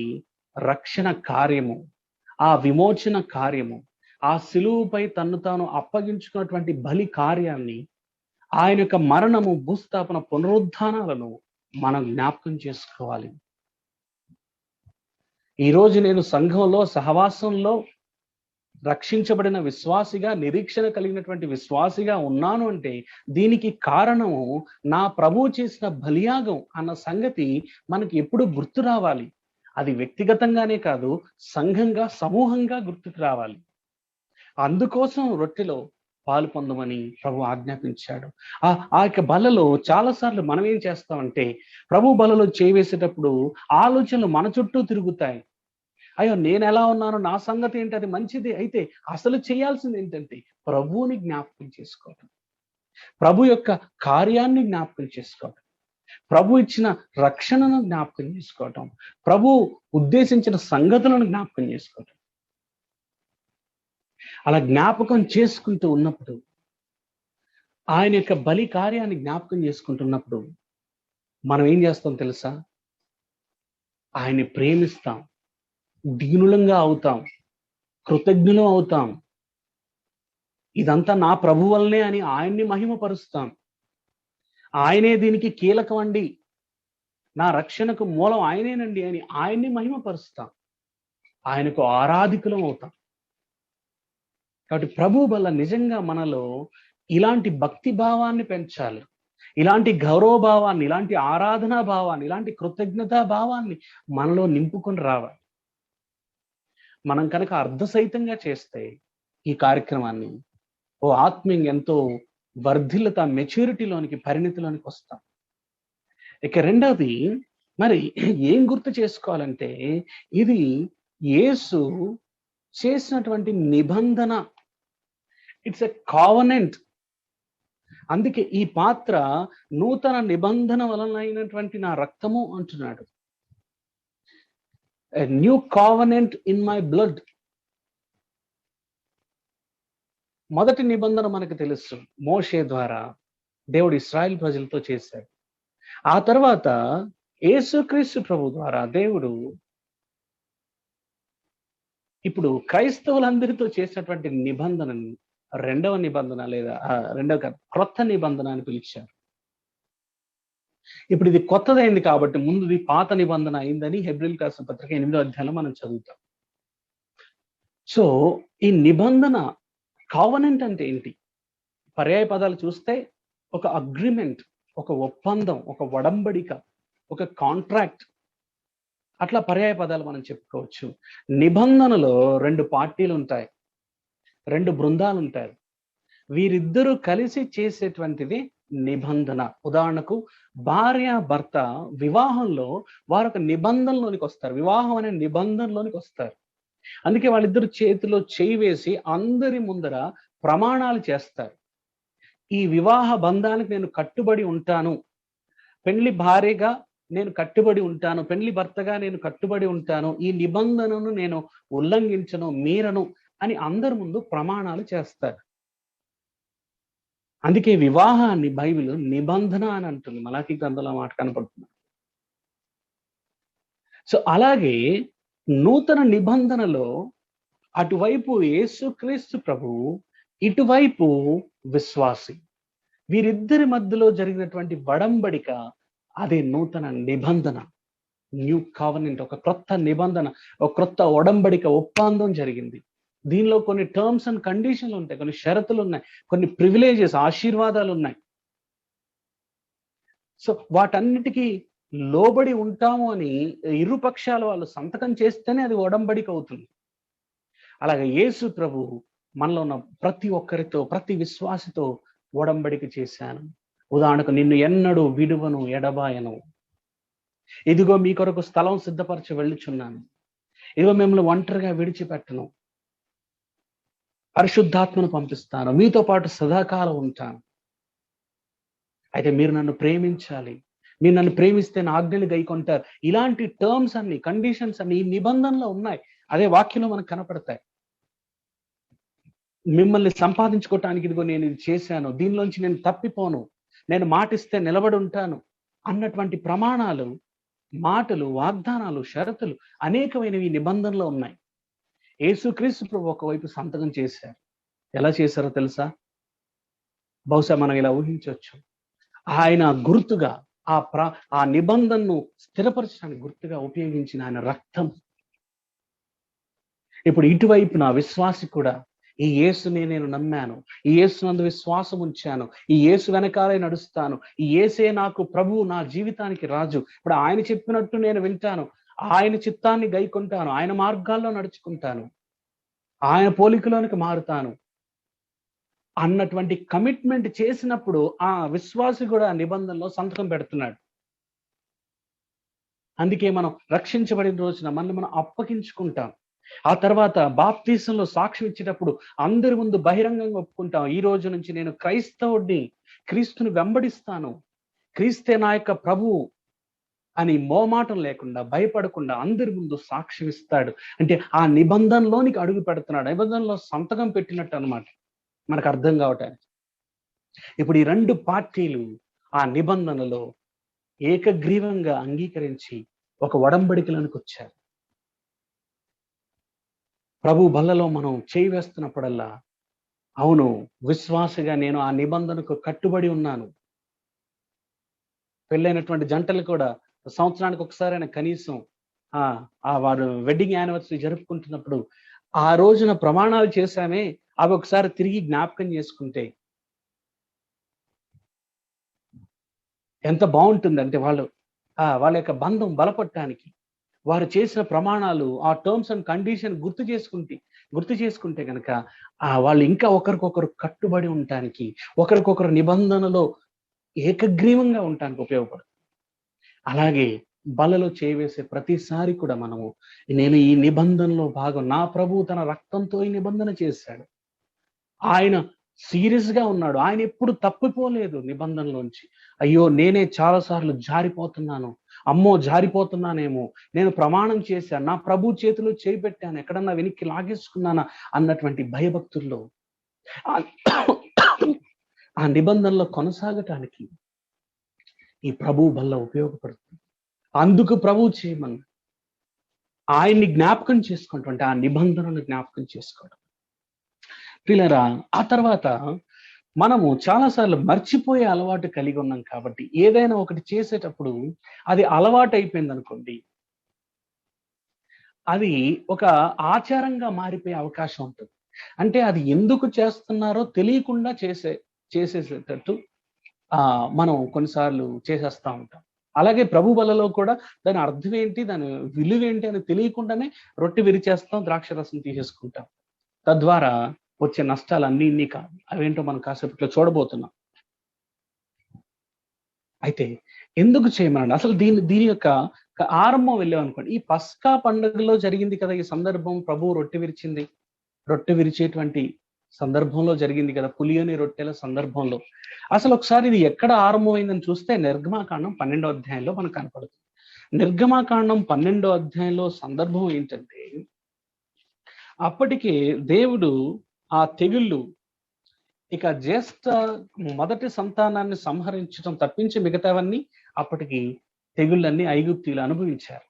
రక్షణ కార్యము, ఆ విమోచన కార్యము, ఆ సిలువుపై తన్ను తాను అప్పగించుకున్నటువంటి బలి కార్యాన్ని, ఆయన యొక్క మరణము, భూస్థాపన, పునరుద్ధానాలను మనం జ్ఞాపకం చేసుకోవాలి. ఈరోజు నేను సంఘంలో, సహవాసంలో రక్షించబడిన విశ్వాసిగా, నిరీక్షణ కలిగినటువంటి విశ్వాసిగా ఉన్నాను అంటే దీనికి కారణము నా ప్రభువు చేసిన బలియాగం అన్న సంగతి మనకి ఎప్పుడు గుర్తు రావాలి. అది వ్యక్తిగతంగానే కాదు, సంఘంగా, సమూహంగా గుర్తుకు రావాలి. అందుకోసం రొట్టెలో పాలు పొందమని ప్రభు ఆజ్ఞాపించాడు. ఆ యొక్క బలలో చాలాసార్లు మనం ఏం చేస్తామంటే, ప్రభు బలలో చేవేసేటప్పుడు ఆలోచనలు మన చుట్టూ తిరుగుతాయి. అయ్యో నేను ఎలా ఉన్నాను, నా సంగతి ఏంటి, అది మంచిది. అయితే అసలు చేయాల్సింది ఏంటంటే ప్రభువుని జ్ఞాపకం చేసుకోవటం, ప్రభు యొక్క కార్యాన్ని జ్ఞాపకం చేసుకోవటం, ప్రభు ఇచ్చిన రక్షణను జ్ఞాపకం చేసుకోవటం, ప్రభు ఉద్దేశించిన సంగతులను జ్ఞాపకం చేసుకోవటం. అలా జ్ఞాపకం చేసుకుంటూ ఉన్నప్పుడు, ఆయన యొక్క బలి కార్యాన్ని జ్ఞాపకం చేసుకుంటున్నప్పుడు మనం ఏం చేస్తాం తెలుసా? ఆయన్ని ప్రేమిస్తాం, దీనులంగా అవుతాం, కృతజ్ఞులం అవుతాం. ఇదంతా నా ప్రభు వల్లనే అని ఆయన్ని మహిమపరుస్తాం. ఆయనే దీనికి కీలకం అండి, నా రక్షణకు మూలం ఆయనేనండి అని ఆయన్ని మహిమపరుస్తాం. ఆయనకు ఆరాధికులం అవుతాం. కాబట్టి ప్రభు వల్ల నిజంగా మనలో ఇలాంటి భక్తి భావాన్ని పెంచాలి, ఇలాంటి గౌరవ భావాన్ని, ఇలాంటి ఆరాధనా భావాన్ని, ఇలాంటి కృతజ్ఞతా భావాన్ని మనలో నింపుకొని రావాలి. మనం కనుక అర్ధసహితంగా చేస్తే ఈ కార్యక్రమాన్ని ఆత్మీయంగా ఎంతో వర్ధిల్లత, మెచ్యూరిటీలోనికి, పరిణితిలోనికి వస్తాం. ఇక రెండవది, మరి ఏం గుర్తు చేసుకోవాలంటే ఇది యేసు చేసినటువంటి నిబంధన. It's a covenant. అందుకే ఈ పాత్ర నూతన నిబంధన వలనైనటువంటి నా రక్తము అంటున్నాడు. A new covenant in my blood. మొదటి నిబంధన మనకు తెలుసు, మోషే ద్వారా దేవుడు ఇశ్రాయేల్ ప్రజలతో చేశాడు. ఆ తర్వాత యేసుక్రీస్తు ప్రభు ద్వారా దేవుడు ఇప్పుడు క్రైస్తవులందరితో చేసినటువంటి నిబంధనని రెండవ నిబంధన, లేదా క్రొత్త నిబంధన అని పిలిచారు. ఇప్పుడు ఇది కొత్తదైంది కాబట్టి ముందుది పాత నిబంధన అయిందని హెబ్రీయులకు రాసిన పత్రిక 8వ అధ్యాయంలో మనం చదువుతాం. సో ఈ నిబంధన, కావనెంట్ అంటే ఏంటి? పర్యాయ పదాలు చూస్తే ఒక అగ్రిమెంట్, ఒక ఒప్పందం, ఒక ఒడంబడిక, ఒక కాంట్రాక్ట్, అట్లా పర్యాయ పదాలు మనం చెప్పుకోవచ్చు. నిబంధనలో 2 పార్టీలు ఉంటాయి, 2 బృందాలు ఉంటాయి. వీరిద్దరూ కలిసి చేసేటువంటిది నిబంధన. ఉదాహరణకు భార్య భర్త వివాహంలో వారు ఒక నిబంధనలోనికి వస్తారు, వివాహం అనే నిబంధనలోనికి వస్తారు. అందుకే వాళ్ళిద్దరు చేతిలో చేయి వేసి అందరి ముందర ప్రమాణాలు చేస్తారు. ఈ వివాహ బంధానికి నేను కట్టుబడి ఉంటాను, పెళ్లి భార్యగా నేను కట్టుబడి ఉంటాను, పెళ్లి భర్తగా నేను కట్టుబడి ఉంటాను, ఈ నిబంధనను నేను ఉల్లంఘించను, మీరను అని అందరి ముందు ప్రమాణాలు చేస్తారు. అందుకే వివాహాన్ని బైబిల్ నిబంధన అని అంటుంది. మలాకీ గ్రంథంలో మాట కనపడుతుంది. సో అలాగే నూతన నిబంధనలో అటువైపు యేసుక్రీస్తు ప్రభువు, ఇటువైపు విశ్వాసి, వీరిద్దరి మధ్యలో జరిగినటువంటి వడంబడిక అదే నూతన నిబంధన, న్యూ కావనెంట్. ఒక క్రొత్త నిబంధన, ఒక క్రొత్త ఒడంబడిక, ఒప్పందం జరిగింది. దీనిలో కొన్ని టర్మ్స్ అండ్ కండిషన్లు ఉంటాయి, కొన్ని షరతులు ఉన్నాయి, కొన్ని ప్రివిలేజెస్, ఆశీర్వాదాలు ఉన్నాయి. సో వాటన్నిటికీ లోబడి ఉంటాము అని ఇరు పక్షాల వాళ్ళు సంతకం చేస్తేనే అది ఒడంబడిక అవుతుంది. అలాగే యేసు ప్రభు మనలో ఉన్న ప్రతి ఒక్కరితో, ప్రతి విశ్వాసితో ఒడంబడిక చేశాను, ఉదాహరణకు నిన్ను ఎన్నడూ విడువను ఎడబాయను, ఇదిగో మీ కొరకు స్థలం సిద్ధపరచి వెళ్ళుచున్నాను, ఇదిగో మిమ్మల్ని ఒంటరిగా విడిచిపెట్టను, పరిశుద్ధాత్మను పంపిస్తాను, మీతో పాటు సదాకాలం ఉంటాను. అయితే మీరు నన్ను ప్రేమించాలి, మీరు నన్ను ప్రేమిస్తే నా ఆజ్ఞలు గైకొంటారు. ఇలాంటి టర్మ్స్ అన్ని, కండిషన్స్ అన్ని ఈ నిబంధనలో ఉన్నాయి. అదే వాక్యంలో మనకు కనపడతాయి. మిమ్మల్ని సంపాదించుకోవటానికి ఇదిగో నేను ఇది చేశాను, దీనిలోంచి నేను తప్పిపోను, నేను మాటిస్తే నిలబడి ఉంటాను అన్నటువంటి ప్రమాణాలు, మాటలు, వాగ్దానాలు, షరతులు అనేకమైనవి నిబంధనలో ఉన్నాయి. యేసుక్రీస్తు ప్రభు ఒకవైపు సంతకం చేశారు. ఎలా చేశారో తెలుసా? బహుశా మనం ఇలా ఊహించవచ్చు. ఆయన గుర్తుగా ఆ నిబంధనను స్థిరపరచడానికి గుర్తుగా ఉపయోగించిన ఆయన రక్తం. ఇప్పుడు ఇటువైపు నా విశ్వాసి కూడా ఈ యేసుని నేను నమ్మాను, ఈ యేసునందు విశ్వాసం ఉంచాను, ఈ యేసు వెనకాలే నడుస్తాను, ఈ యేసే నాకు ప్రభువు, నా జీవితానికి రాజు, ఇప్పుడు ఆయన చెప్పినట్టు నేను వింటాను, ఆయన చిత్తాన్ని గైకొంటాను, ఆయన మార్గాల్లో నడుచుకుంటాను, ఆయన పోలికలోనికి మారుతాను అన్నటువంటి కమిట్మెంట్ చేసినప్పుడు ఆ విశ్వాసి కూడా నిబంధనలో సంతకం పెడుతున్నాడు. అందుకే మనం రక్షించబడిన రోజున మనం అప్పగించుకుంటాం. ఆ తర్వాత బాప్తీసంలో సాక్ష్యం ఇచ్చేటప్పుడు అందరి ముందు బహిరంగంగా ఒప్పుకుంటాం, ఈ రోజు నుంచి నేను క్రైస్తవుడిని, క్రీస్తుని వెంబడిస్తాను, క్రీస్తే నా యొక్క ప్రభువు అని మోమాటం లేకుండా, భయపడకుండా అందరి ముందు సాక్ష్యం ఇస్తాడు. అంటే ఆ నిబంధనలోనికి అడుగు పెడుతున్నాడు, నిబంధనలో సంతకం పెట్టినట్టు అనమాట, మనకు అర్థం కావటానికి. ఇప్పుడు ఈ రెండు పార్టీలు ఆ నిబంధనలో ఏకగ్రీవంగా అంగీకరించి ఒక ఒడంబడికలోనికి వచ్చారు. ప్రభు బల్లలో మనం చేయి వేస్తున్నప్పుడల్లా, అవును విశ్వాసగా నేను ఆ నిబంధనకు కట్టుబడి ఉన్నాను. పెళ్ళైనటువంటి జంటలు కూడా సంవత్సరానికి ఒకసారైనా కనీసం వారు వెడ్డింగ్ యానివర్సరీ జరుపుకుంటున్నప్పుడు ఆ రోజున ప్రమాణాలు చేశామే, అవి ఒకసారి తిరిగి జ్ఞాపకం చేసుకుంటే ఎంత బాగుంటుందంటే వాళ్ళ యొక్క బంధం బలపడటానికి వారు చేసిన ప్రమాణాలు, ఆ టర్మ్స్ అండ్ కండిషన్ గుర్తు చేసుకుంటే కనుక వాళ్ళు ఇంకా ఒకరికొకరు కట్టుబడి ఉండటానికి, ఒకరికొకరు నిబంధనలో ఏకగ్రీవంగా ఉండటానికి ఉపయోగపడుతుంది. అలాగే బలలో చేవేసే ప్రతిసారి కూడా నేను ఈ నిబంధనలో భాగం, నా ప్రభువు తన రక్తంతో ఈ నిబంధన చేశాడు, ఆయన సీరియస్ గా ఉన్నాడు, ఆయన ఎప్పుడు తప్పిపోలేదు నిబంధనలోంచి. అయ్యో నేనే చాలాసార్లు జారిపోతున్నాను, అమ్మో జారిపోతున్నానేమో, నేను ప్రమాణం చేశాను, నా ప్రభు చేతిలో చేయి పెట్టాను, ఎక్కడన్నా వెనక్కి లాగేసుకున్నానా అన్నటువంటి భయభక్తుల్లో ఆ నిబంధనలో కొనసాగటానికి ఈ ప్రభు బల్ల ఉపయోగపడుతుంది. అందుకు ప్రభు చేయమని ఆయన్ని జ్ఞాపకం చేసుకుంటుంటే ఆ నిబంధనను జ్ఞాపకం చేసుకోవడం. పిల్లరా, ఆ తర్వాత మనము చాలాసార్లు మర్చిపోయే అలవాటు కలిగి ఉన్నాం కాబట్టి ఏదైనా ఒకటి చేసేటప్పుడు అది అలవాటు అయిపోయింది అనుకోండి, అది ఒక ఆచారంగా మారిపోయే అవకాశం ఉంటుంది. అంటే అది ఎందుకు చేస్తున్నారో తెలియకుండా చేసేసేటట్టు మనం కొన్నిసార్లు చేసేస్తా ఉంటాం. అలాగే ప్రభు బలలో కూడా దాని అర్థం ఏంటి, దాని విలువ ఏంటి అని తెలియకుండానే రొట్టె విరిచేస్తాం, ద్రాక్షరసం తీసేసుకుంటాం. తద్వారా వచ్చే నష్టాలు అన్ని కాదు, అవేంటో మనం కాసేపట్లో చూడబోతున్నాం. అయితే ఎందుకు చేయమనండి అసలు దీని యొక్క ఆరంభం వెళ్ళామనుకోండి, ఈ పస్కా పండుగలో జరిగింది కదా ఈ సందర్భం. ప్రభు రొట్టె విరిచేటువంటి సందర్భంలో జరిగింది కదా, పులియని రొట్టెల సందర్భంలో. అసలు ఒకసారి ఇది ఎక్కడ ఆరంభమైందని చూస్తే నిర్గమాకాండం 12వ అధ్యాయంలో మనకు కనపడుతుంది. నిర్గమాకాండం 12వ అధ్యాయంలో సందర్భం ఏంటంటే, అప్పటికే దేవుడు ఆ తెగుళ్ళు, ఇక జ్యేష్ఠ మొదటి సంతానాన్ని సంహరించడం తప్పించి మిగతావన్నీ అప్పటికి తెగుళ్ళన్నీ ఐగుప్తీయులు అనుభవించారు.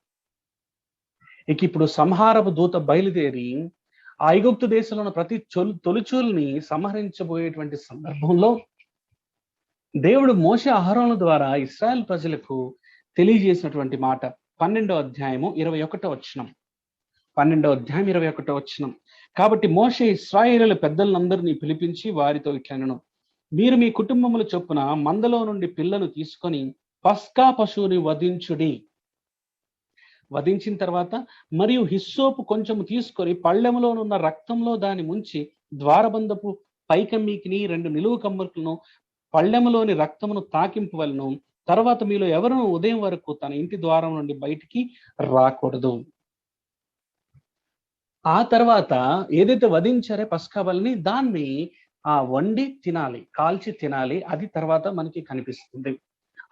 ఇక ఇప్పుడు సంహారపు దూత బయలుదేరి ఐగుప్తు దేశంలో ఉన్న ప్రతి తొలిచూల్ని సంహరించబోయేటువంటి సందర్భంలో దేవుడు మోషే అహరోనుల ద్వారా ఇశ్రాయేల్ ప్రజలకు తెలియజేసినటువంటి మాట 12వ అధ్యాయము 21వ వచనం. 12వ అధ్యాయం 21వ వచనం. కాబట్టి మోషే ఇశ్రాయేలు పెద్దలందరినీ పిలిపించి వారితో ఇట్లనెను, మీరు మీ కుటుంబముల చొప్పున మందలో నుండి పిల్లను తీసుకొని పస్కా పశువుని వధించిన తర్వాత మరియు హిస్సోపు కొంచెము తీసుకొని పళ్ళెములోనున్న రక్తంలో దాన్ని ముంచి ద్వారబంధపు పైకమ్మీకిని 2 నిలువు కమ్మలను పళ్ళెములోని రక్తమును తాకింపవలను. తర్వాత మీలో ఎవరును ఉదయం వరకు తన ఇంటి ద్వారం నుండి బయటికి రాకూడదు. ఆ తర్వాత ఏదైతే వధించారే పస్కా బలిని, దాన్ని వండి తినాలి, కాల్చి తినాలి. అది తర్వాత మనకి కనిపిస్తుంది.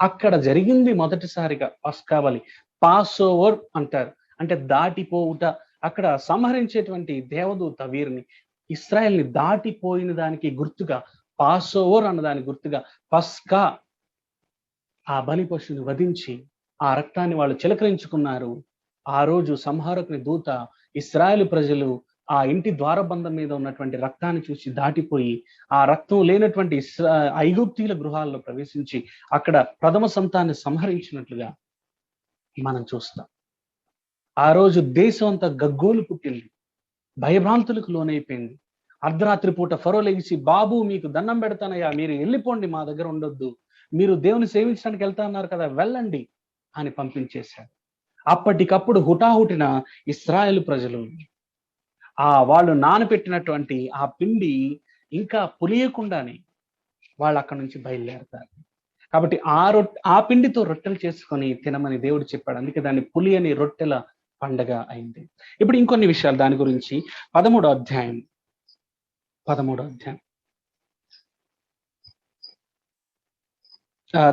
అక్కడ జరిగింది మొదటిసారిగా పస్కా బలి, పాస్ ఓవర్ అంటారు, అంటే దాటిపోవుట. అక్కడ సంహరించేటువంటి దేవదూత వీరిని, ఇశ్రాయేల్ని దాటిపోయిన దానికి గుర్తుగా, పాస్ ఓవర్ అన్నదానికి గుర్తుగా పస్కా, ఆ బలి పశువుని వధించి ఆ రక్తాన్ని వాళ్ళు చిలకరించుకున్నారు. ఆ రోజు సంహారకుని దూత ఇశ్రాయేలు ప్రజలు ఆ ఇంటి ద్వారబంధం మీద ఉన్నటువంటి రక్తాన్ని చూసి దాటిపోయి, ఆ రక్తం లేనటువంటి ఐగుప్తీయుల గృహాల్లో ప్రవేశించి అక్కడ ప్రథమ సంతాన్ని సంహరించినట్లుగా మనం చూస్తాం. ఆ రోజు దేశం అంతా గగ్గోలు పుట్టింది, భయభ్రాంతులకు లోనైపోయింది. అర్ధరాత్రి పూట ఫరో లెగిసి, బాబు మీకు దండం పెడతానయ్యా, మీరు వెళ్ళిపోండి, మా దగ్గర ఉండొద్దు, మీరు దేవుని సేవించడానికి వెళ్తా అన్నారు కదా, వెళ్ళండి అని పంపించేశారు. అప్పటికప్పుడు హుటాహుటిన ఇశ్రాయేలు ప్రజలు వాళ్ళు నానబెట్టినటువంటి ఆ పిండి ఇంకా పులియకుండానే వాళ్ళు అక్కడి నుంచి బయలుదేరతారు. కాబట్టి ఆ పిండితో రొట్టెలు చేసుకొని తినమని దేవుడు చెప్పాడు. అందుకే దాన్ని పులియని రొట్టెల పండగ అయింది. ఇప్పుడు ఇంకొన్ని విషయాలు దాని గురించి 13వ అధ్యాయం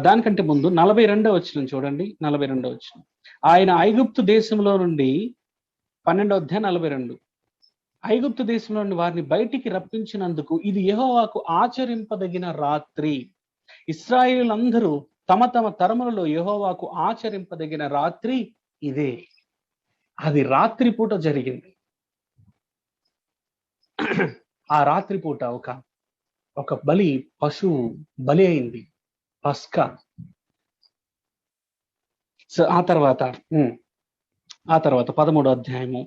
దానికంటే ముందు 42వ వచనం చూడండి. 42వ వచనం, ఆయన ఐగుప్తు దేశంలో నుండి 12వ అధ్యాయం 42, ఐగుప్తు దేశంలో నుండి వారిని బయటికి రప్పించినందుకు ఇది యెహోవాకు ఆచరింపదగిన రాత్రి. ఇశ్రాయేలులందరూ తమ తమ తరములలో యెహోవాకు ఆచరింపదగిన రాత్రి ఇదే. అది రాత్రి పూట జరిగింది. ఆ రాత్రి పూట ఒక బలి పశువు బలి అయింది, పస్కా. ఆ తర్వాత 13వ అధ్యాయము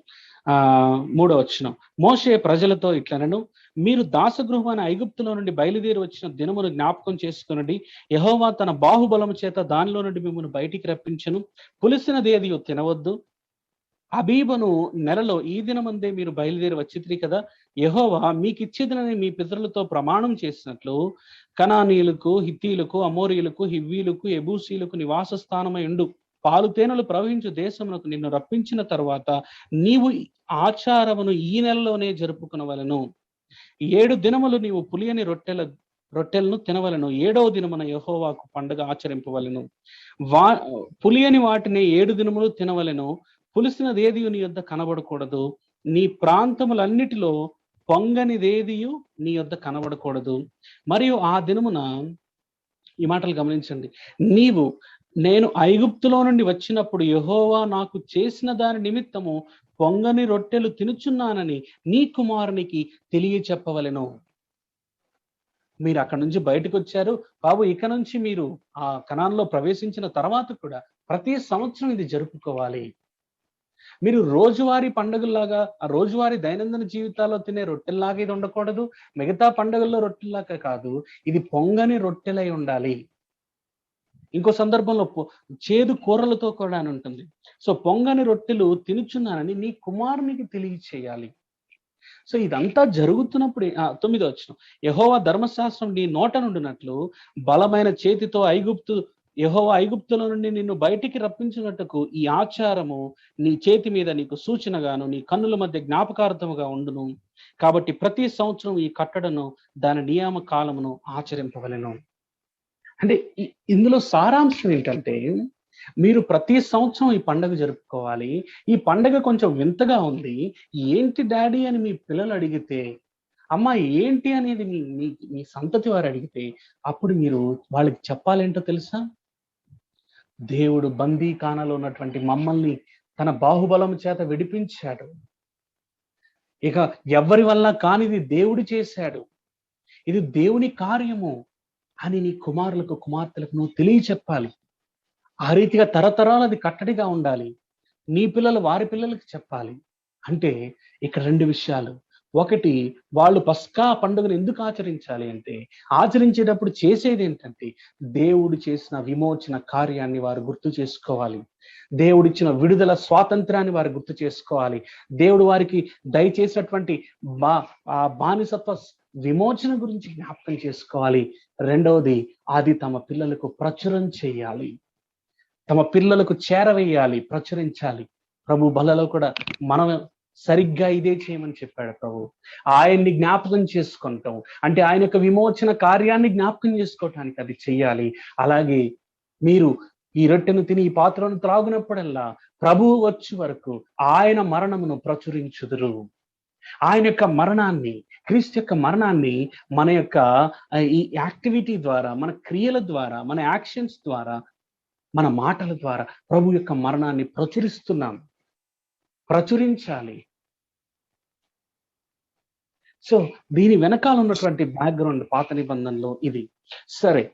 3వ వచనం, మోషే ప్రజలతో ఇట్లనెను, మీరు దాసగృహమైన ఐగుప్తులో నుండి బయలుదేరి వచ్చిన దినమును జ్ఞాపకం చేసుకునండి. యెహోవా తన బాహుబలము చేత దానిలో నుండి మిమ్మల్ని బయటికి రప్పించను. పులిసినది ఏది తినవద్దు. అబీబను నెలలో ఈ దినమందే మీరు బయలుదేరి వచ్చితిరి కదా, యెహోవా మీకిచ్చేదనని మీ పితరులతో ప్రమాణం చేసినట్లు కనానీయులకు, హిత్తీయులకు, అమోరీయులకు, హివ్వీలకు, ఎబూసీలకు నివాస స్థానమై ఉండు పాలు తేనెలు ప్రవహించు దేశమునకు నిన్ను రప్పించిన తర్వాత నీవు ఆచారమును ఈ నెలలోనే జరుపుకునవలెను. 7 దినములు నీవు పులియని రొట్టెలను తినవలను. 7వ దినమున యెహోవాకు పండుగ ఆచరింపవలెను. పులియని వాటిని 7 దినములు తినవలెను. పులిసినది ఏది నీ యొద్ద కనబడకూడదు. నీ ప్రాంతములన్నిటిలో పొంగనిదేదియు నీ యొద్ద కనబడకూడదు. మరియు ఆ దినమున, ఈ మాటలు గమనించండి, నేను ఐగుప్తులో నుండి వచ్చినప్పుడు యెహోవా నాకు చేసిన దాని నిమిత్తము పొంగని రొట్టెలు తినుచున్నానని నీ కుమారునికి తెలియచెప్పవలెను. మీరు అక్కడి నుంచి బయటకు వచ్చారు బాబు, ఇక నుంచి మీరు ఆ కనాన్లో ప్రవేశించిన తర్వాత కూడా ప్రతి సంవత్సరం ఇది జరుపుకోవాలి. మీరు రోజువారీ పండుగల్లాగా, ఆ రోజువారీ దైనందిన జీవితాల్లో తినే రొట్టెల్లాగా ఇది ఉండకూడదు. మిగతా పండుగల్లో రొట్టెల్లాగా కాదు, ఇది పొంగని రొట్టెలై ఉండాలి. ఇంకో సందర్భంలో చేదు కూరలతో కూడా అని ఉంటుంది. సో పొంగని రొట్టెలు తినుచున్నానని నీ కుమారునికి తెలియచేయాలి. సో ఇదంతా జరుగుతున్నప్పుడు 9వ వచనం, యెహోవా ధర్మశాస్త్రం నీ నోట నుండినట్లు బలమైన చేతితో యెహోవా ఐగుప్తులో నుండి నిన్ను బయటికి రప్పించినట్టుకు ఈ ఆచారము నీ చేతి మీద నీకు సూచనగాను నీ కన్నుల మధ్య జ్ఞాపకార్థముగా ఉండును. కాబట్టి ప్రతి సంవత్సరం ఈ కట్టడను దాని నియామ కాలమును ఆచరింపవలెను. అంటే ఇందులో సారాంశం ఏంటంటే, మీరు ప్రతి సంవత్సరం ఈ పండుగ జరుపుకోవాలి. ఈ పండుగ కొంచెం వింతగా ఉంది, ఏంటి డాడీ అని మీ పిల్లలు అడిగితే, అమ్మ ఏంటి అనేది మీ సంతతి వారు అడిగితే, అప్పుడు మీరు వాళ్ళకి చెప్పాలేంటో తెలుసా? దేవుడు బందీఖానాలో ఉన్నటువంటి మమ్మల్ని తన బాహుబలం చేత విడిపించాడు. ఇక ఎవరి వల్ల కానిది దేవుడు చేశాడు, ఇది దేవుని కార్యము అని నీ కుమారులకు, కుమార్తెలకు నువ్వు తెలియచెప్పాలి. ఆ రీతిగా తరతరాలది కట్టడిగా ఉండాలి. నీ పిల్లలు వారి పిల్లలకి చెప్పాలి. అంటే ఇక్కడ 2 విషయాలు. ఒకటి, వాళ్ళు పస్కా పండుగను ఎందుకు ఆచరించాలి అంటే, ఆచరించేటప్పుడు చేసేది ఏంటంటే, దేవుడు చేసిన విమోచన కార్యాన్ని వారు గుర్తు చేసుకోవాలి. దేవుడిచ్చిన విడుదల స్వాతంత్రాన్ని వారు గుర్తు చేసుకోవాలి. దేవుడు వారికి దయచేసినటువంటి బానిసత్వ విమోచన గురించి జ్ఞాపకం చేసుకోవాలి. రెండవది, అది తమ పిల్లలకు ప్రచురం చేయాలి, తమ పిల్లలకు చేరవేయాలి, ప్రచురించాలి. ప్రభు బలలో కూడా మనం సరిగ్గా ఇదే చేయమని చెప్పాడు ప్రభు. ఆయన్ని జ్ఞాపకం చేసుకుంటాం అంటే ఆయన యొక్క విమోచన కార్యాన్ని జ్ఞాపకం చేసుకోవటానికి అది చెయ్యాలి. అలాగే మీరు ఈ రొట్టెను తిని ఈ పాత్రను త్రాగునప్పుడల్లా ప్రభువు వచ్చే వరకు ఆయన మరణమును ప్రచురించుదురు. ఆయన యొక్క మరణాన్ని, క్రీస్తు యొక్క మరణాన్ని మన యొక్క ఈ యాక్టివిటీ ద్వారా, మన క్రియల ద్వారా, మన యాక్షన్స్ ద్వారా, మన మాటల ద్వారా ప్రభు యొక్క మరణాన్ని ప్రచురిస్తున్నాం, ప్రచురించాలి. సో దీని వెనకాల ఉన్నటువంటి బ్యాక్గ్రౌండ్ పాత నిబంధనలో ఇది. సరే,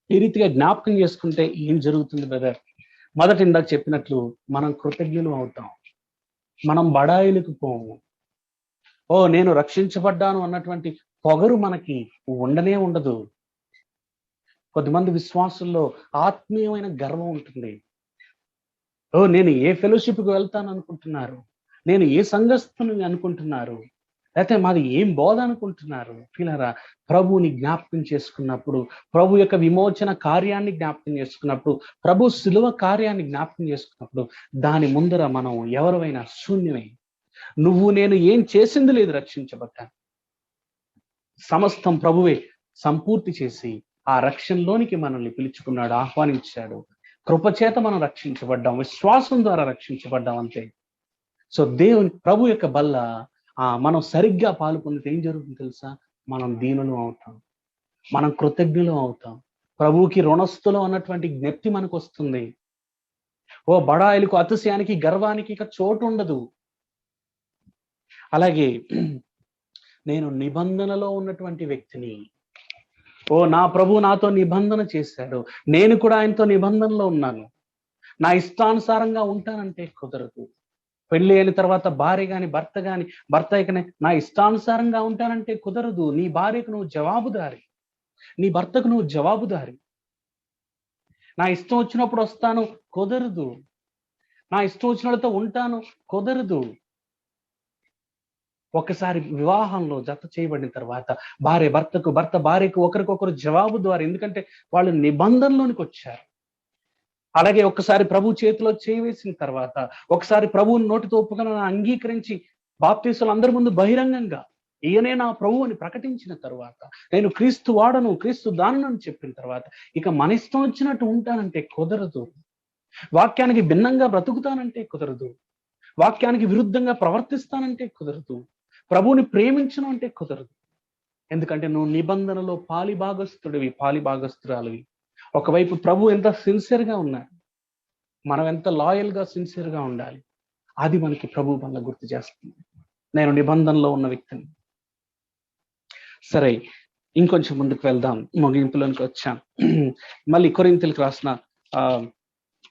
ఈ రీతిగా జ్ఞాపకం చేసుకుంటే ఏం జరుగుతుంది బ్రదర్? మొదట ఇందాక చెప్పినట్లు మనం కృతజ్ఞులు అవుతాం, మనం బడాయిలకు పోము. నేను రక్షించబడ్డాను అన్నటువంటి పొగరు మనకి ఉండనే ఉండదు. కొద్దిమంది విశ్వాసుల్లో ఆత్మీయమైన గర్వం ఉంటుంది. నేను ఏ ఫెలోషిప్కి వెళ్తాను అనుకుంటున్నారు, నేను ఏ సంఘస్థుని అనుకుంటున్నారు, లేకపోతే మాది ఏం బోధ అనుకుంటున్నారు. పిల్లరా, ప్రభువుని జ్ఞాపకం చేసుకున్నప్పుడు, ప్రభు యొక్క విమోచన కార్యాన్ని జ్ఞాపకం చేసుకున్నప్పుడు, ప్రభు శిలువ కార్యాన్ని జ్ఞాపకం చేసుకున్నప్పుడు దాని ముందర మనం ఎవరైనా శూన్యమే. నువ్వు నేను ఏం చేసింది లేదు రక్షించబడ్డాను. సమస్తం ప్రభువే సంపూర్తి చేసి ఆ రక్షణలోనికి మనల్ని పిలుచుకున్నాడు, ఆహ్వానించాడు. కృపచేత మనం రక్షించబడ్డాం, విశ్వాసం ద్వారా రక్షించబడ్డాం అంతే. సో దేవుని ప్రభు యొక్క బల్ల మనం సరిగ్గా పాలు పొందితే ఏం జరుగుతుంది తెలుసా? మనం దీనులు అవుతాం, మనం కృతజ్ఞులు అవుతాం, ప్రభువుకి రుణస్థులు అన్నటువంటి జ్ఞప్తి మనకు వస్తుంది. బడాయిలకు, అతిశయానికి, గర్వానికి ఇక చోటు ఉండదు. అలాగే నేను నిబంధనలో ఉన్నటువంటి వ్యక్తిని, నా ప్రభు నాతో నిబంధన చేశాడు, నేను కూడా ఆయనతో నిబంధనలో ఉన్నాను. నా ఇష్టానుసారంగా ఉంటానంటే కుదరదు. పెళ్లి అయిన తర్వాత భార్య గాని భర్త ఇకనే నా ఇష్టానుసారంగా ఉంటానంటే కుదరదు. నీ భార్యకు నువ్వు జవాబుదారి, నీ భర్తకు నువ్వు జవాబుదారి. నా ఇష్టం వచ్చినప్పుడు వస్తాను కుదరదు, నా ఇష్టం వచ్చినతో ఉంటాను కుదరదు. ఒకసారి వివాహంలో జత చేయబడిన తర్వాత భార్య భర్తకు, భర్త భార్యకు ఒకరికొకరు జవాబు ద్వారా, ఎందుకంటే వాళ్ళు నిబంధనలోనికి వచ్చారు. అలాగే ఒక్కసారి ప్రభు చేతిలో చేయవేసిన తర్వాత, ఒకసారి ప్రభువుని నోటితో ఒప్పుకొని అంగీకరించి బాప్తీసులు అందరి ముందు బహిరంగంగా ఈయనే నా ప్రభు అని ప్రకటించిన తర్వాత, నేను క్రీస్తు వాడను, క్రీస్తు దానను అని చెప్పిన తర్వాత, ఇక మన ఇష్టం వచ్చినట్టు ఉంటానంటే కుదరదు. వాక్యానికి భిన్నంగా బ్రతుకుతానంటే కుదరదు. వాక్యానికి విరుద్ధంగా ప్రవర్తిస్తానంటే కుదరదు. ప్రభువుని ప్రేమించను అంటే కుదరదు. ఎందుకంటే నువ్వు నిబంధనలో పాలిభాగస్తుడివి, పాలిభాగస్తురాలివి. ఒకవైపు ప్రభు ఎంత సిన్సియర్గా ఉన్నారు, మనం ఎంత లాయల్గా సిన్సియర్గా ఉండాలి. అది మనకి ప్రభు వల్ల గుర్తు చేస్తుంది. నేను నిబంధనలో ఉన్న వ్యక్తిని. సరే, ఇంకొంచెం ముందుకు వెళ్దాం, ముగింపులోనికి వచ్చాం. మళ్ళీ కొరింథీయులకు రాసిన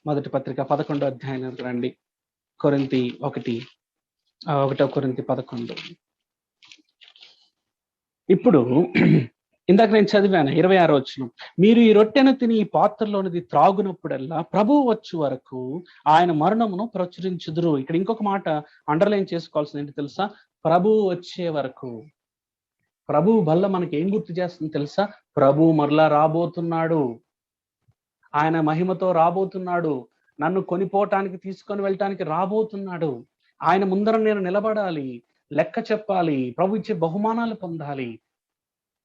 మొదటి పత్రిక 11వ అధ్యాయానికి రండి. కొరింథీ 1 కొరింథీ 11. ఇప్పుడు ఇందాక నేను చదివాను 26వ వచనం, మీరు ఈ రొట్టెను తిని ఈ పాత్రలోనిది త్రాగునప్పుడల్లా ప్రభువు వచ్చు వరకు ఆయన మరణమును ప్రచురించుదురు. ఇక్కడ ఇంకొక మాట అండర్లైన్ చేసుకోవాల్సింది ఏంటి తెలుసా? ప్రభువు వచ్చే వరకు. ప్రభువు బల్ల మనకి ఏం గుర్తు చేస్తుంది తెలుసా? ప్రభువు మరలా రాబోతున్నాడు, ఆయన మహిమతో రాబోతున్నాడు, నన్ను కొనిపోవటానికి, తీసుకొని వెళ్ళటానికి రాబోతున్నాడు. ఆయన ముందర నేను నిలబడాలి, లెక్క చెప్పాలి, ప్రభు ఇచ్చే బహుమానాలు పొందాలి.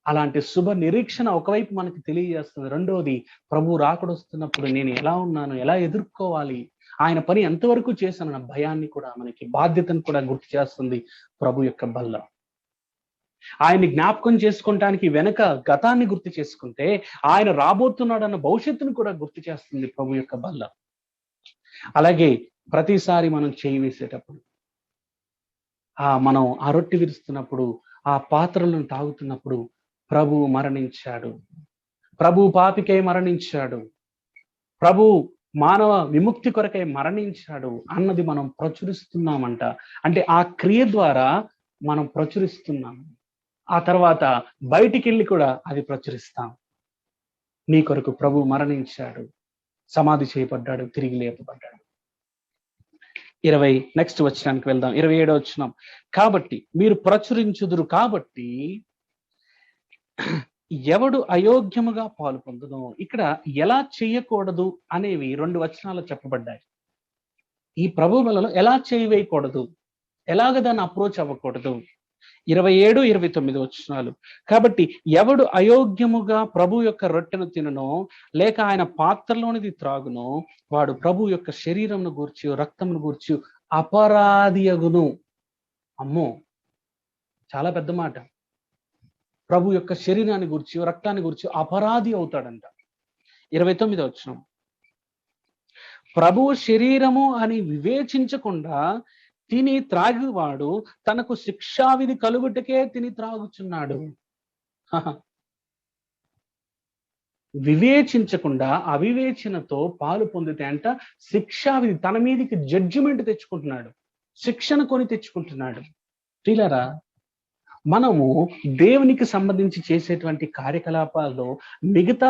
అలాంటి శుభ నిరీక్షణ ఒకవైపు మనకి తెలియజేస్తుంది. రెండోది, ప్రభు రాకడొస్తున్నప్పుడు నేను ఎలా ఉన్నాను, ఎలా ఎదుర్కోవాలి, ఆయన పని ఎంతవరకు చేశానన్న భయాన్ని కూడా, మనకి బాధ్యతను కూడా గుర్తు చేస్తుంది ప్రభు యొక్క బల్ల. ఆయన్ని జ్ఞాపకం చేసుకుంటానికి వెనక గతాన్ని గుర్తు చేసుకుంటే, ఆయన రాబోతున్నాడన్న భవిష్యత్తును కూడా గుర్తు చేస్తుంది ప్రభు యొక్క బల్ల. అలాగే ప్రతిసారి మనం చేయి వేసేటప్పుడు, మనం ఆ రొట్టె విరుస్తున్నప్పుడు, ఆ పాత్రలను తాగుతున్నప్పుడు, ప్రభు మరణించాడు, ప్రభు పాపికై మరణించాడు, ప్రభు మానవ విముక్తి కొరకై మరణించాడు అన్నది మనం ప్రచురిస్తున్నామంట. అంటే ఆ క్రియ ద్వారా మనం ప్రచురిస్తున్నాం. ఆ తర్వాత బయటికి వెళ్ళి కూడా అది ప్రచురిస్తాం. నీ కొరకు ప్రభు మరణించాడు, సమాధి చేయబడ్డాడు, తిరిగి లేపబడ్డాడు. నెక్స్ట్ వచనానికి వెళ్దాం. 27వ వచనం, కాబట్టి మీరు ప్రచురించుదురు కాబట్టి ఎవడు అయోగ్యముగా పాలు పొందును. ఇక్కడ ఎలా చేయకూడదు అనేవి 2 వచనాలు చెప్పబడ్డాయి. ఈ ప్రభు బలలో ఎలా చేయవేయకూడదు, ఎలాగ దాన్ని అప్రోచ్ అవ్వకూడదు. 27, 29 వచనాలు. కాబట్టి ఎవడు అయోగ్యముగా ప్రభు యొక్క రొట్టెను తినునో, లేక ఆయన పాత్రలోనిది త్రాగునో, వాడు ప్రభు యొక్క శరీరమును గూర్చి రక్తమును గూర్చి అపరాధియగును. అమ్మో, చాలా పెద్ద మాట. ప్రభు యొక్క శరీరాన్ని గురించి రక్తాన్ని గురించి అపరాధి అవుతాడంట. 29 వచనం. ప్రభు శరీరము అని వివేచించకుండా తిని త్రాగివాడు తనకు శిక్షావిధి కలుగుటకే తిని త్రాగుచున్నాడు. వివేచించకుండా అవివేచనతో పాలు పొందితే అంట శిక్షావిధి, తన మీదకి జడ్జిమెంట్ తెచ్చుకుంటున్నాడు, శిక్షను కొని తెచ్చుకుంటున్నాడు. ప్రియులారా, మనము దేవునికి సంబంధించి చేసేటువంటి కార్యకలాపాల్లో మిగతా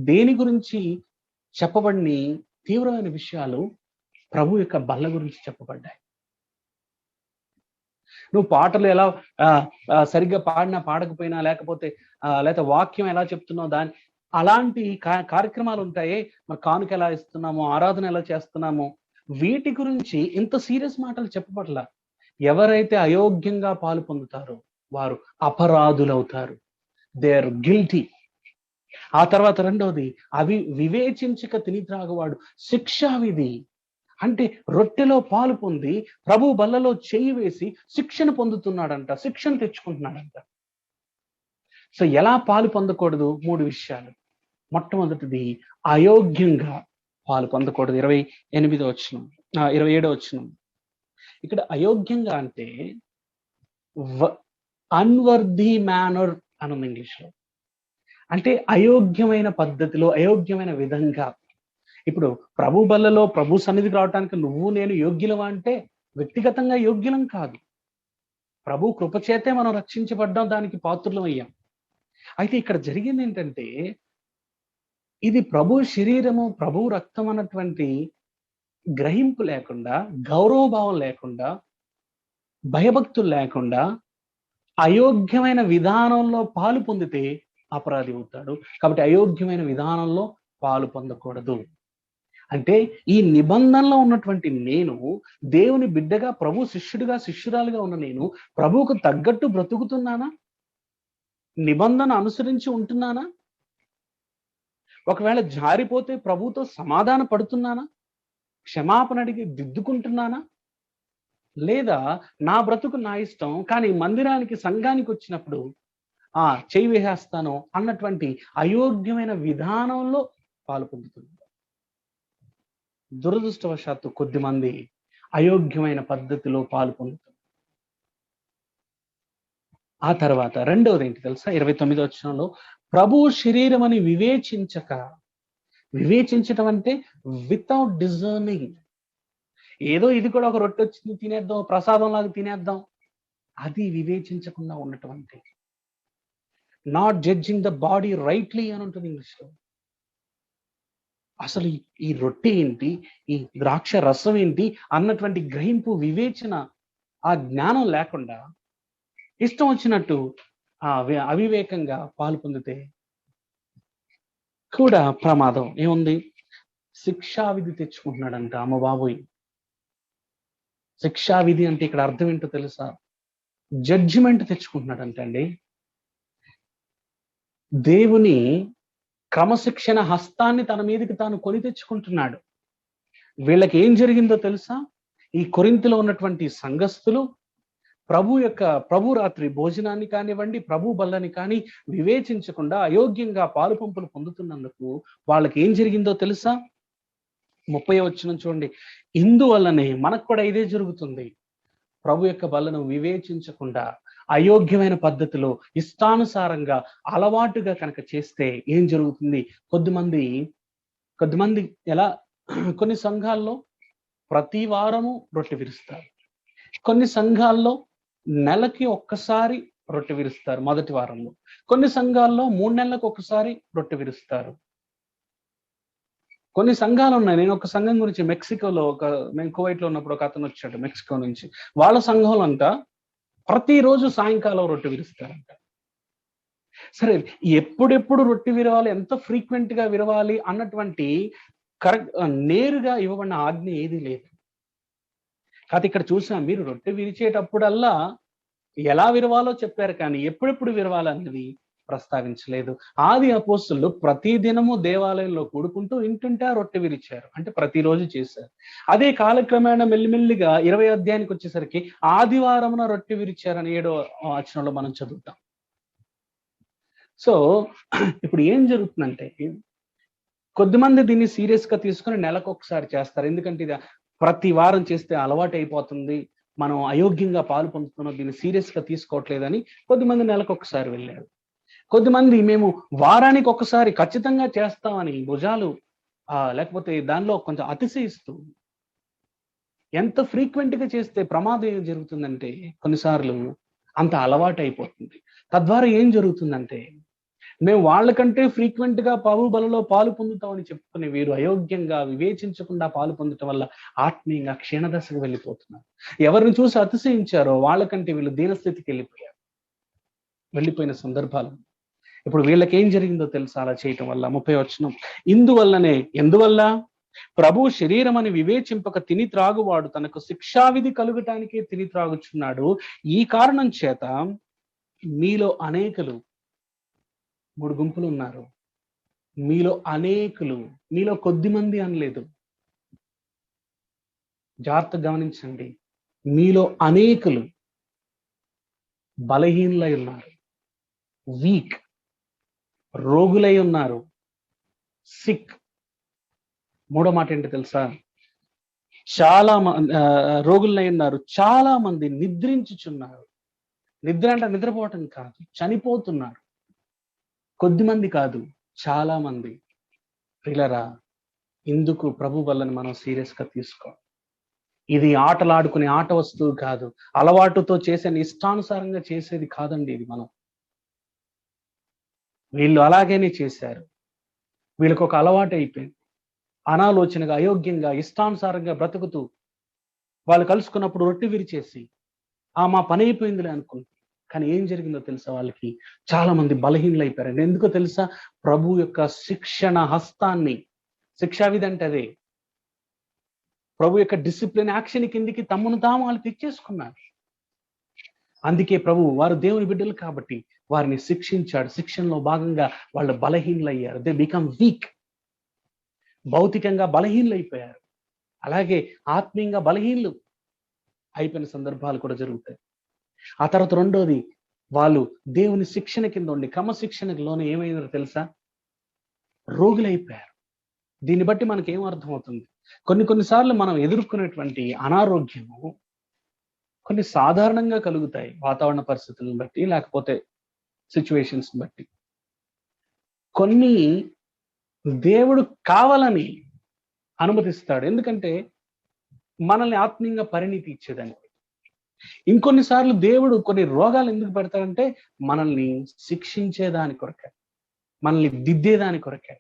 దేని గురించి చెప్పబడిన తీవ్రమైన విషయాలు ప్రభు యొక్క బల్ల గురించి చెప్పబడ్డాయి. నువ్వు పాటలు ఎలా సరిగ్గా పాడినా పాడకపోయినా, లేకపోతే వాక్యం ఎలా చెప్తున్నావు, అలాంటి కార్యక్రమాలు ఉంటాయే, మరి కానుక ఎలా ఇస్తున్నామో, ఆరాధన ఎలా చేస్తున్నామో, వీటి గురించి ఇంత సీరియస్ మాటలు చెప్పబడలా. ఎవరైతే అయోగ్యంగా పాలు పొందుతారో వారు అపరాధులవుతారు. They are guilty. ఆ తర్వాత రెండవది, వివేచించక తిని త్రాగువాడు శిక్షావిధి. అంటే రొట్టెలో పాలు పొంది ప్రభు బల్లలో చేయి వేసి శిక్షను పొందుతున్నాడంట, శిక్షను తెచ్చుకుంటున్నాడంట. సో ఎలా పాలు పొందకూడదు? 3 విషయాలు. మొట్టమొదటిది, అయోగ్యంగా పాలు పొందకూడదు. 27 వచనం. ఇక్కడ అయోగ్యంగా అంటే అన్వర్ది మేనర్ అని ఉంది ఇంగ్లీష్లో. అంటే అయోగ్యమైన పద్ధతిలో, అయోగ్యమైన విధంగా. ఇప్పుడు ప్రభు బల్లలో ప్రభు సన్నిధికి రావడానికి నువ్వు నేను యోగ్యులవా అంటే వ్యక్తిగతంగా యోగ్యులం కాదు. ప్రభు కృపచేతే మనం రక్షించబడ్డాం, దానికి పాత్రులం అయ్యాం. అయితే ఇక్కడ జరిగింది ఏంటంటే, ఇది ప్రభు శరీరము, ప్రభు రక్తం అన్నటువంటి గ్రహింపు లేకుండా, గౌరవభావం లేకుండా, భయభక్తులు లేకుండా అయోగ్యమైన విధానంలో పాలు పొందితే అపరాధి అవుతాడు. కాబట్టి అయోగ్యమైన విధానంలో పాలు పొందకూడదు. అంటే ఈ నిబంధనలో ఉన్నటువంటి నేను, దేవుని బిడ్డగా, ప్రభు శిష్యుడిగా, శిష్యురాలుగా ఉన్న నేను ప్రభువుకు తగ్గట్టు బ్రతుకుతున్నానా? నిబంధన అనుసరించి ఉంటున్నానా? ఒకవేళ జారిపోతే ప్రభుతో సమాధాన పడుతున్నానా? క్షమాపణ అడిగి దిద్దుకుంటున్నానా? లేదా నా బ్రతుకు నా ఇష్టం, కానీ మందిరానికి, సంఘానికి వచ్చినప్పుడు చేయి వేసేస్తాను అన్నటువంటి అయోగ్యమైన విధానంలో పాలు పొందుతుంది. దురదృష్టవశాత్తు కొద్దిమంది అయోగ్యమైన పద్ధతిలో పాలు పొందుతుంది. ఆ తర్వాత రెండవది ఏంటి తెలుసా? 29 వచనంలో, ప్రభు శరీరం అని వివేచించటం అంటే వితౌట్ డిజర్నింగ్. ఏదో ఇది కూడా ఒక రొట్టె వచ్చింది తినేద్దాం, ప్రసాదం లాగా తినేద్దాం, అది వివేచించకుండా ఉన్నటువంటి, not judging the body rightly అని ఉంటుంది ఇంగ్లీష్లో. అసలు ఈ రొట్టె ఏంటి, ఈ ద్రాక్ష రసం ఏంటి అన్నటువంటి గ్రహింపు, వివేచన, ఆ జ్ఞానం లేకుండా ఇష్టం వచ్చినట్టు అవివేకంగా పాలు పొందితే కూడా ప్రమాదం. ఏముంది? శిక్షావిధి తెచ్చుకుంటున్నాడంట. అమ్మ బాబోయ్, శిక్షావిధి అంటే ఇక్కడ అర్థం ఏంటో తెలుసా? జడ్జిమెంట్ తెచ్చుకుంటున్నాడంట అండి. దేవుని క్రమశిక్షణ హస్తాన్ని తన మీదకి తాను కొని తెచ్చుకుంటున్నాడు. వీళ్ళకి ఏం జరిగిందో తెలుసా? ఈ కొరింథీలో ఉన్నటువంటి సంఘస్థులు ప్రభు రాత్రి భోజనాన్ని కానివ్వండి, ప్రభు బల్లని కానీ వివేచించకుండా అయోగ్యంగా పాలు పంపులు పొందుతున్నందుకు వాళ్ళకి ఏం జరిగిందో తెలుసా? 30వ వచనం చూడండి. ఇందువల్లనే మనకు కూడా ఇదే జరుగుతుంది. ప్రభు యొక్క బల్లను వివేచించకుండా అయోగ్యమైన పద్ధతిలో ఇష్టానుసారంగా అలవాటుగా కనుక చేస్తే ఏం జరుగుతుంది? కొద్దిమంది ఎలా, కొన్ని సంఘాల్లో ప్రతి వారము రొట్టె విరుస్తారు, కొన్ని సంఘాల్లో నెలకి ఒక్కసారి రొట్టె విరుస్తారు మొదటి వారంలో, కొన్ని సంఘాల్లో 3 నెలలకు ఒకసారి రొట్టె విరుస్తారు. కొన్ని సంఘాలు ఉన్నాయి. నేను ఒక సంఘం గురించి మెక్సికోలో, మేము కువైట్లో ఉన్నప్పుడు ఒక అతను వచ్చాడు మెక్సికో నుంచి. వాళ్ళ సంఘంలో అంతా ప్రతిరోజు సాయంకాలం రొట్టె విరుస్తారంట. సరే, ఎప్పుడెప్పుడు రొట్టె విరవాలి, ఎంత ఫ్రీక్వెంట్ గా విరవాలి అన్నటువంటి కరెక్ట్ నేరుగా ఇవ్వబడిన ఆజ్ఞ ఏది లేదు. కాదు ఇక్కడ చూసాం, మీరు రొట్టె విరిచేటప్పుడల్లా ఎలా విరవాలో చెప్పారు, కానీ ఎప్పుడెప్పుడు విరవాలన్నది ప్రస్తావించలేదు. ఆది అపోస్తులు ప్రతి దినము దేవాలయంలో కూడుకుంటూ ఇంటుంటే రొట్టె విరిచారు, అంటే ప్రతిరోజు చేశారు. అదే కాలక్రమేణా మెల్లిమెల్లిగా 20వ అధ్యాయానికి వచ్చేసరికి ఆదివారమున రొట్టె విరిచారని 7వ వచనంలో మనం చదువుతాం. సో ఇప్పుడు ఏం జరుగుతుందంటే, కొద్దిమంది దీన్ని సీరియస్ గా తీసుకుని నెలకు ఒకసారి చేస్తారు. ఎందుకంటే ఇది ప్రతి వారం చేస్తే అలవాటు అయిపోతుంది, మనం అయోగ్యంగా పాలు పొందుతున్నాం, దీన్ని సీరియస్ గా తీసుకోవట్లేదని కొద్దిమంది నెలకు ఒకసారి వెళ్ళారు. కొద్దిమంది మేము వారానికి ఒకసారి ఖచ్చితంగా చేస్తామని భుజాలు లేకపోతే దానిలో కొంచెం అతిశయిస్తూ, ఎంత ఫ్రీక్వెంట్ గా చేస్తే ప్రమాదం ఏం జరుగుతుందంటే కొన్నిసార్లు అంత అలవాటు అయిపోతుంది. తద్వారా ఏం జరుగుతుందంటే, మేము వాళ్ళకంటే ఫ్రీక్వెంట్ గా ప్రభు బలలో పాలు పొందుతామని చెప్పుకునే వీరు అయోగ్యంగా వివేచించకుండా పాలు పొందటం వల్ల ఆత్మీయంగా క్షీణదశకు వెళ్ళిపోతున్నారు. ఎవరిని చూసి అతిశయించారో వాళ్ళకంటే వీళ్ళు దీనస్థితికి వెళ్ళిపోయిన సందర్భాలు. ఇప్పుడు వీళ్ళకి ఏం జరిగిందో తెలుసా అలా చేయటం వల్ల? 30వ వచనం, ఎందువల్ల ప్రభు శరీరం అని వివేచింపక తిని త్రాగువాడు తనకు శిక్షావిధి కలుగటానికే తిని త్రాగుచున్నాడు. ఈ కారణం చేత మీలో అనేకులు, 3 గుంపులు ఉన్నారు, మీలో అనేకులు, మీలో కొద్దిమంది అనలేదు, జాగ్రత్తగా గమనించండి, మీలో అనేకులు బలహీనులై ఉన్నారు, వీక్, రోగులై ఉన్నారు, సిక్. 3వ మాట ఏంటి తెలుసా? చాలా రోగులై ఉన్నారు, చాలా మంది నిద్రించుచున్నారు. నిద్ర అంటే నిద్రపోవటం కాదు, చనిపోతున్నారు. కొద్దిమంది కాదు, చాలా మంది. ప్రియులారా, ఇందుకు ప్రభు వల్లని మనం సీరియస్ గా తీసుకోవాలి. ఇది ఆటలాడుకునే ఆట వస్తువు కాదు, అలవాటుతో చేసే ఇష్టానుసారంగా చేసేది కాదండి ఇది. వీళ్ళు అలాగేనే చేశారు, వీళ్ళకి ఒక అలవాటు అయిపోయింది, అనాలోచనగా అయోగ్యంగా ఇష్టానుసారంగా బ్రతుకుతూ వాళ్ళు కలుసుకున్నప్పుడు రొట్టె విరిచేసి మా పని అయిపోయిందిలే అనుకుంటారు. కానీ ఏం జరిగిందో తెలుసా? వాళ్ళకి చాలా మంది బలహీనలు అయిపోయారు. ఎందుకో తెలుసా? ప్రభు యొక్క శిక్షణ హస్తాన్ని, శిక్షావిధి అంటే అదే, ప్రభు యొక్క డిసిప్లిన్ యాక్షన్ కిందికి తమను తాము వాళ్ళు తెచ్చేసుకున్నారు. అందుకే ప్రభు, వారు దేవుని బిడ్డలు కాబట్టి వారిని శిక్షించాడు. శిక్షణలో భాగంగా వాళ్ళు బలహీనలు అయ్యారు. They become weak. భౌతికంగా బలహీనలు అయిపోయారు, అలాగే ఆత్మీయంగా బలహీనలు అయిపోయిన సందర్భాలు కూడా జరుగుతాయి. ఆ తర్వాత రెండోది, వాళ్ళు దేవుని శిక్షణ కింద ఉండి క్రమశిక్షణలోనే ఏమైందో తెలుసా? రోగులైపోయారు. దీన్ని బట్టి మనకి ఏం అర్థమవుతుంది? కొన్నిసార్లు మనం ఎదుర్కొనేటువంటి అనారోగ్యము కొన్ని సాధారణంగా కలుగుతాయి, వాతావరణ పరిస్థితులను బట్టి, లేకపోతే సిచ్యువేషన్స్ బట్టి. కొన్ని దేవుడు కావాలని అనుమతిస్తాడు, ఎందుకంటే మనల్ని ఆత్మీయంగా పరిణితి ఇచ్చేదానికి. ఇంకొన్నిసార్లు దేవుడు కొన్ని రోగాలు ఎందుకు పెడతాడంటే మనల్ని శిక్షించేదాని కొరకే, మనల్ని దిద్దేదాని కొరకే,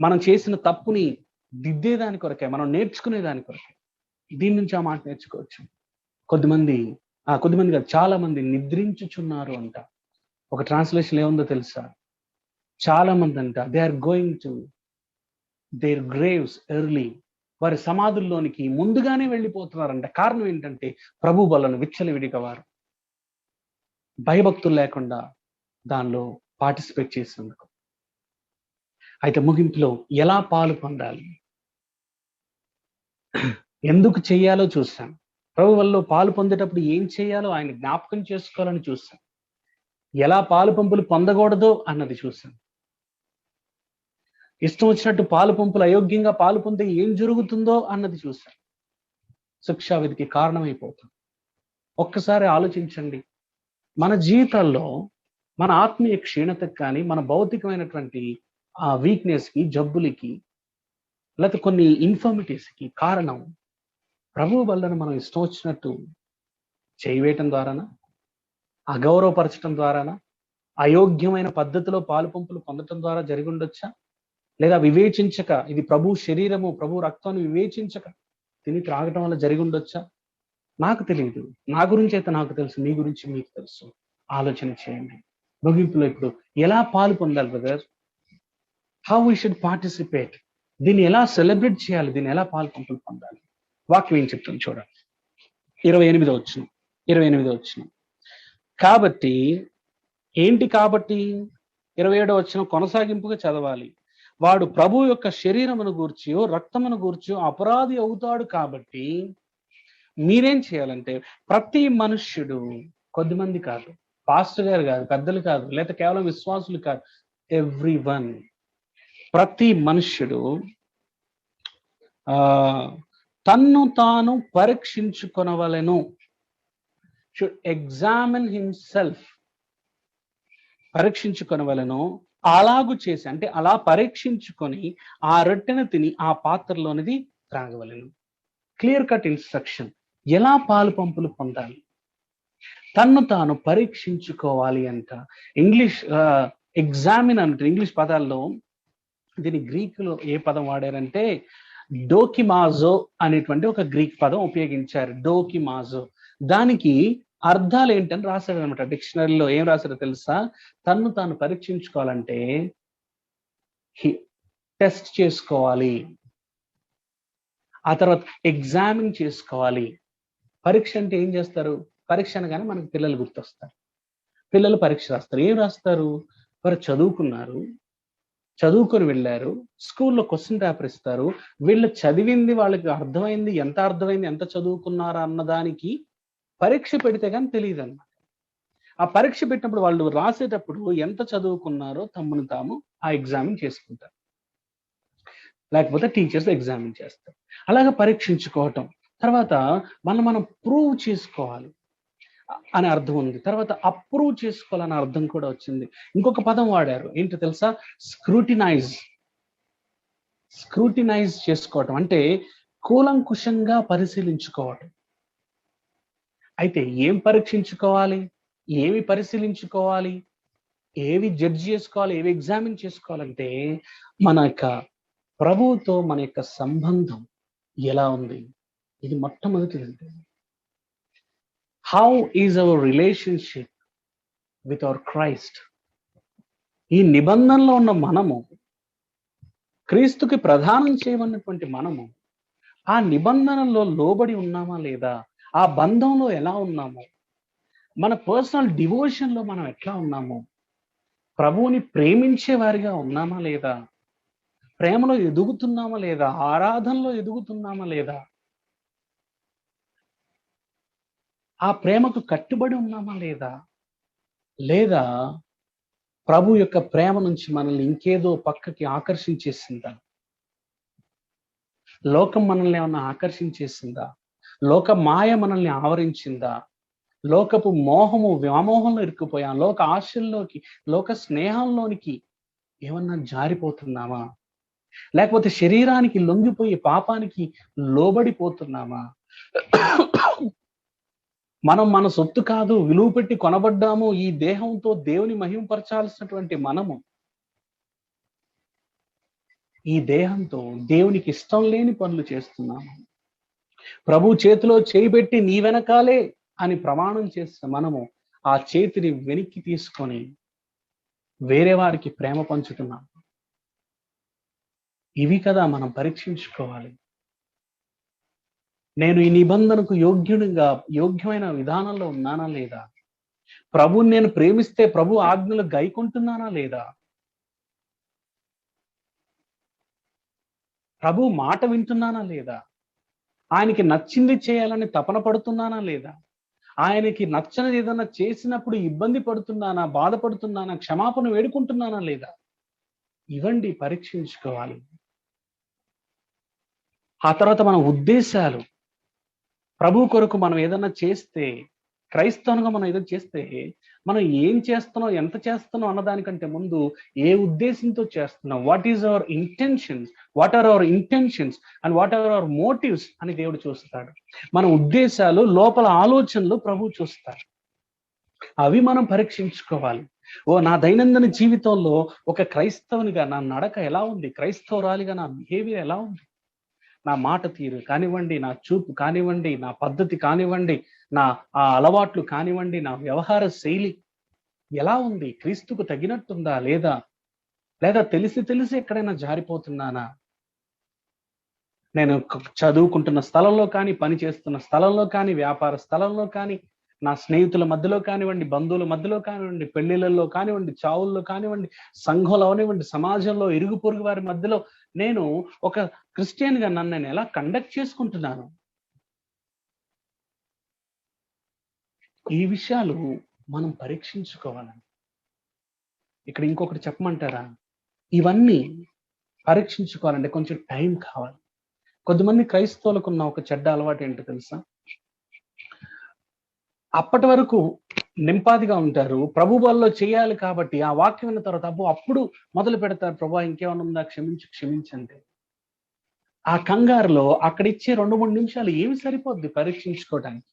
మనం చేసిన తప్పుని దిద్దేదాని కొరకే, మనం నేర్చుకునేదాని కొరకే. దీని నుంచి ఆ మాట నేర్చుకోవచ్చు. కొద్దిమంది కాదు, చాలా మంది నిద్రించుచున్నారు అంట. ఒక ట్రాన్స్లేషన్ ఏముందో తెలుసా? చాలా మంది అంట they are going to their graves early. వారి సమాధుల్లోనికి ముందుగానే వెళ్ళిపోతున్నారంట. కారణం ఏంటంటే ప్రభు బలను విచ్చలవిడిగా వారు భయభక్తులు లేకుండా దానిలో పార్టిసిపేట్ చేసేందుకు. అయితే ముగింపులో ఎలా పాలు పొందాలి, ఎందుకు చెయ్యాలో చూసాం. ప్రభు వల్ల పాలు పొందేటప్పుడు ఏం చేయాలో ఆయన జ్ఞాపకం చేసుకోవాలని చూసాం. ఎలా పాలు పంపులు పొందకూడదో అన్నది చూసాం. ఇష్టం వచ్చినట్టు పాలు పంపులు అయోగ్యంగా పాలు పొందే ఏం జరుగుతుందో అన్నది చూసాం. శిక్షావిధికి కారణమైపోతుంది. ఒక్కసారి ఆలోచించండి, మన జీవితాల్లో మన ఆత్మీయ క్షీణతకు కానీ, మన భౌతికమైనటువంటి ఆ వీక్నెస్ కి, జబ్బులకి, లేకపోతే కొన్ని ఇన్ఫర్మిటీస్కి కారణం ప్రభువు వల్లను మనం ఇష్టం వచ్చినట్టు చేయవేయటం ద్వారానా, అగౌరవపరచడం ద్వారానా, అయోగ్యమైన పద్ధతిలో పాలు పంపులు పొందటం ద్వారా జరిగి ఉండొచ్చా? లేదా వివేచించక, ఇది ప్రభు శరీరము, ప్రభు రక్తాన్ని వివేచించక తిని త్రాగటం వల్ల జరిగి ఉండొచ్చా? నాకు తెలియదు. నా గురించి అయితే నాకు తెలుసు, మీ గురించి మీకు తెలుసు. ఆలోచన చేయండి. ముగింపులో ఇప్పుడు ఎలా పాలు పొందాలి brother? How we should participate? దీన్ని ఎలా సెలబ్రేట్ చేయాలి? దీన్ని ఎలా పాలు పంపులు పొందాలి? వాక్యం ఏం చెప్తుంది చూడండి. 28వ వచనం. కాబట్టి ఏంటి? కాబట్టి 27వ వచనం కొనసాగింపుగా చదవాలి. వాడు ప్రభు యొక్క శరీరమును గూర్చియో రక్తమును గూర్చియో అపరాధి అవుతాడు. కాబట్టి మీరేం చేయాలంటే ప్రతి మనుష్యుడు, కొద్దిమంది కాదు, పాస్టర్ గారు కాదు, పెద్దలు కాదు, లేదా కేవలం విశ్వాసులు కాదు, ఎవ్రీవన్, ప్రతి మనుష్యుడు తన్ను తాను పరీక్షించుకొనవలెను. Should examine himself. పరీక్షించుకొనవలెను. అలాగు చేసి, అంటే అలా పరీక్షించుకొని ఆ రొట్టెను తిని ఆ పాత్రలోనిది త్రాగవలెను. Clear cut instruction. ఎలా పాలు పంపులు పొందాలి? తన్ను తాను పరీక్షించుకోవాలి అంట. ఇంగ్లీష్ ఎగ్జామిన్ అంటే ఇంగ్లీష్ పదాల్లో దీని గ్రీకులో ఏ పదం వాడారంటే డోకిమాజో అనేటువంటి ఒక గ్రీక్ పదం ఉపయోగించారు. డోకిమాజో. దానికి అర్థాలు ఏంటని రాశాడు అనమాట. డిక్షనరీలో ఏం రాశారో తెలుసా? తన్ను తాను పరీక్షించుకోవాలంటే టెస్ట్ చేసుకోవాలి, ఆ తర్వాత ఎగ్జామిన్ చేసుకోవాలి. పరీక్ష అంటే ఏం చేస్తారు? పరీక్ష అనగానే మనకు పిల్లలు గుర్తొస్తారు. పిల్లలు పరీక్ష రాస్తారు. ఏం రాస్తారు? వారు చదువుకున్నారు, చదువుకొని వెళ్ళారు, స్కూల్లో క్వశ్చన్ పేపర్ ఇస్తారు, వీళ్ళు చదివింది వాళ్ళకి అర్థమైంది, ఎంత అర్థమైంది, ఎంత చదువుకున్నారా అన్నదానికి పరీక్ష పెడితే కానీ తెలియదు అన్నమాట. ఆ పరీక్ష పెట్టినప్పుడు వాళ్ళు రాసేటప్పుడు ఎంత చదువుకున్నారో తమను తాము ఆ ఎగ్జామిన్ చేసుకుంటారు, లేకపోతే టీచర్స్ ఎగ్జామిన్ చేస్తారు. అలాగే పరీక్షించుకోవటం. తర్వాత మనం ప్రూవ్ చేసుకోవాలి అనే అర్థం ఉంది. తర్వాత అప్రూవ్ చేసుకోవాలనే అర్థం కూడా వచ్చింది. ఇంకొక పదం వాడారు, ఏంటో తెలుసా? స్క్రూటినైజ్. స్క్రూటినైజ్ చేసుకోవటం అంటే కూలంకుషంగా పరిశీలించుకోవటం. అయితే ఏం పరీక్షించుకోవాలి, ఏమి పరిశీలించుకోవాలి, ఏవి జడ్జి చేసుకోవాలి, ఏవి ఎగ్జామిన్ చేసుకోవాలంటే మన యొక్క ప్రభువుతో మన యొక్క సంబంధం ఎలా ఉంది, ఇది మొట్టమొదటిదండి. How is our relationship with our Christ? ఈ నిబంధనలో ఉన్న మనము, క్రీస్తుకి ప్రదానం చేయమన్నటువంటి మనము, ఆ నిబంధనలో లోబడి ఉన్నామా లేదా? ఆ బంధంలో ఎలా ఉన్నాము? మన పర్సనల్ డివోషన్లో మనం ఎట్లా ఉన్నాము? ప్రభువుని ప్రేమించే వారిగా ఉన్నామా లేదా? ప్రేమలో ఎదుగుతున్నామా లేదా? ఆరాధనలో ఎదుగుతున్నామా లేదా? ఆ ప్రేమకు కట్టుబడి ఉన్నామా లేదా? లేదా ప్రభు యొక్క ప్రేమ నుంచి మనల్ని ఇంకేదో పక్కకి ఆకర్షించేసిందా? లోకం మనల్ని ఏమన్నా ఆకర్షించేసిందా? లోక మాయ మనల్ని ఆవరించిందా? లోకపు మోహము వ్యామోహంలో ఇరుక్కుపోయాం, లోక ఆశల్లోకి, లోక స్నేహంలోనికి ఏమన్నా జారిపోతున్నామా? లేకపోతే శరీరానికి లొంగిపోయి పాపానికి లోబడిపోతున్నామా? మనం మన సొత్తు కాదు, విలువ పెట్టి కొనబడ్డాము. ఈ దేహంతో దేవుని మహిమపరచాల్సినటువంటి మనము ఈ దేహంతో దేవునికి ఇష్టం లేని పనులు చేస్తున్నాము. ప్రభు చేతిలో చేయిబెట్టి నీ వెనకాలే అని ప్రమాణం చేసిన మనము ఆ చేతిని వెనక్కి తీసుకొని వేరే వారికి ప్రేమ పంచుతున్నాము. ఇవి కదా మనం పరీక్షించుకోవాలి. నేను ఈ నిబంధనకు యోగ్యమైన విధానంలో ఉన్నానా లేదా? ప్రభుని నేను ప్రేమిస్తే ప్రభు ఆజ్ఞలు గైకుంటున్నానా లేదా? ప్రభు మాట వింటున్నానా లేదా? ఆయనకి నచ్చింది చేయాలని తపన పడుతున్నానా లేదా? ఆయనకి నచ్చనిది ఏదన్నా చేసినప్పుడు ఇబ్బంది పడుతున్నానా, బాధపడుతున్నానా, క్షమాపణ వేడుకుంటున్నానా లేదా? ఇవండి పరీక్షించుకోవాలి. ఆ తర్వాత మన ఉద్దేశాలు, ప్రభు కొరకు మనం ఏదన్నా చేస్తే, క్రైస్తవునిగా మనం ఏదైనా చేస్తే, మనం ఏం చేస్తున్నాం, ఎంత చేస్తున్నాం అన్నదానికంటే ముందు ఏ ఉద్దేశంతో చేస్తున్నాం, what is our intentions, what are our intentions and what are our motives అని దేవుడు చూస్తాడు. మన ఉద్దేశాలు, లోపల ఆలోచనలు ప్రభు చూస్తాడు. అవి మనం పరీక్షించుకోవాలి. నా దైనందిన జీవితంలో ఒక క్రైస్తవునిగా నా నడక ఎలా ఉంది, క్రైస్తవురాలిగా నా బిహేవియర్ ఎలా ఉంది, నా మాట తీరు కానివ్వండి, నా చూపు కానివ్వండి, నా పద్ధతి కానివ్వండి, నా ఆ అలవాట్లు కానివ్వండి, నా వ్యవహార శైలి, ఎలా ఉంది? క్రీస్తుకు తగినట్టుందా లేదా? లేదా తెలిసి తెలిసి ఎక్కడైనా జారిపోతున్నానా? నేను చదువుకుంటున్న స్థలంలో కానీ, పని చేస్తున్న స్థలంలో కానీ, వ్యాపార స్థలంలో కానీ, నా స్నేహితుల మధ్యలో కానివ్వండి, బంధువుల మధ్యలో కానివ్వండి, పెళ్లిళ్ళల్లో కానివ్వండి, చావుల్లో కానివ్వండి, సంఘంలో అవనివ్వండి, సమాజంలో ఇరుగు పొరుగు వారి మధ్యలో నేను ఒక క్రిస్టియన్‌గా నన్ను నేను ఎలా కండక్ట్ చేసుకుంటున్నాను? ఈ విషయాలు మనం పరీక్షించుకోవాలండి. ఇక్కడ ఇంకొకటి చెప్పమంటారా? ఇవన్నీ పరీక్షించుకోవాలంటే కొంచెం టైం కావాలి. కొద్దిమంది క్రైస్తవులకు ఉన్న ఒక చెడ్డ అలవాటు ఏంటో తెలుసా? అప్పటి వరకు నింపాదిగా ఉంటారు. ప్రభు బల్లో చేయాలి కాబట్టి ఆ వాక్యం విన్న తర్వాత అప్పుడు మొదలు పెడతారు. ప్రభా ఇంకేమన్నా ఉందా? క్షమించండి. ఆ కంగారులో అక్కడ ఇచ్చే 2-3 నిమిషాలు ఏమి సరిపోద్ది పరీక్షించుకోవడానికి?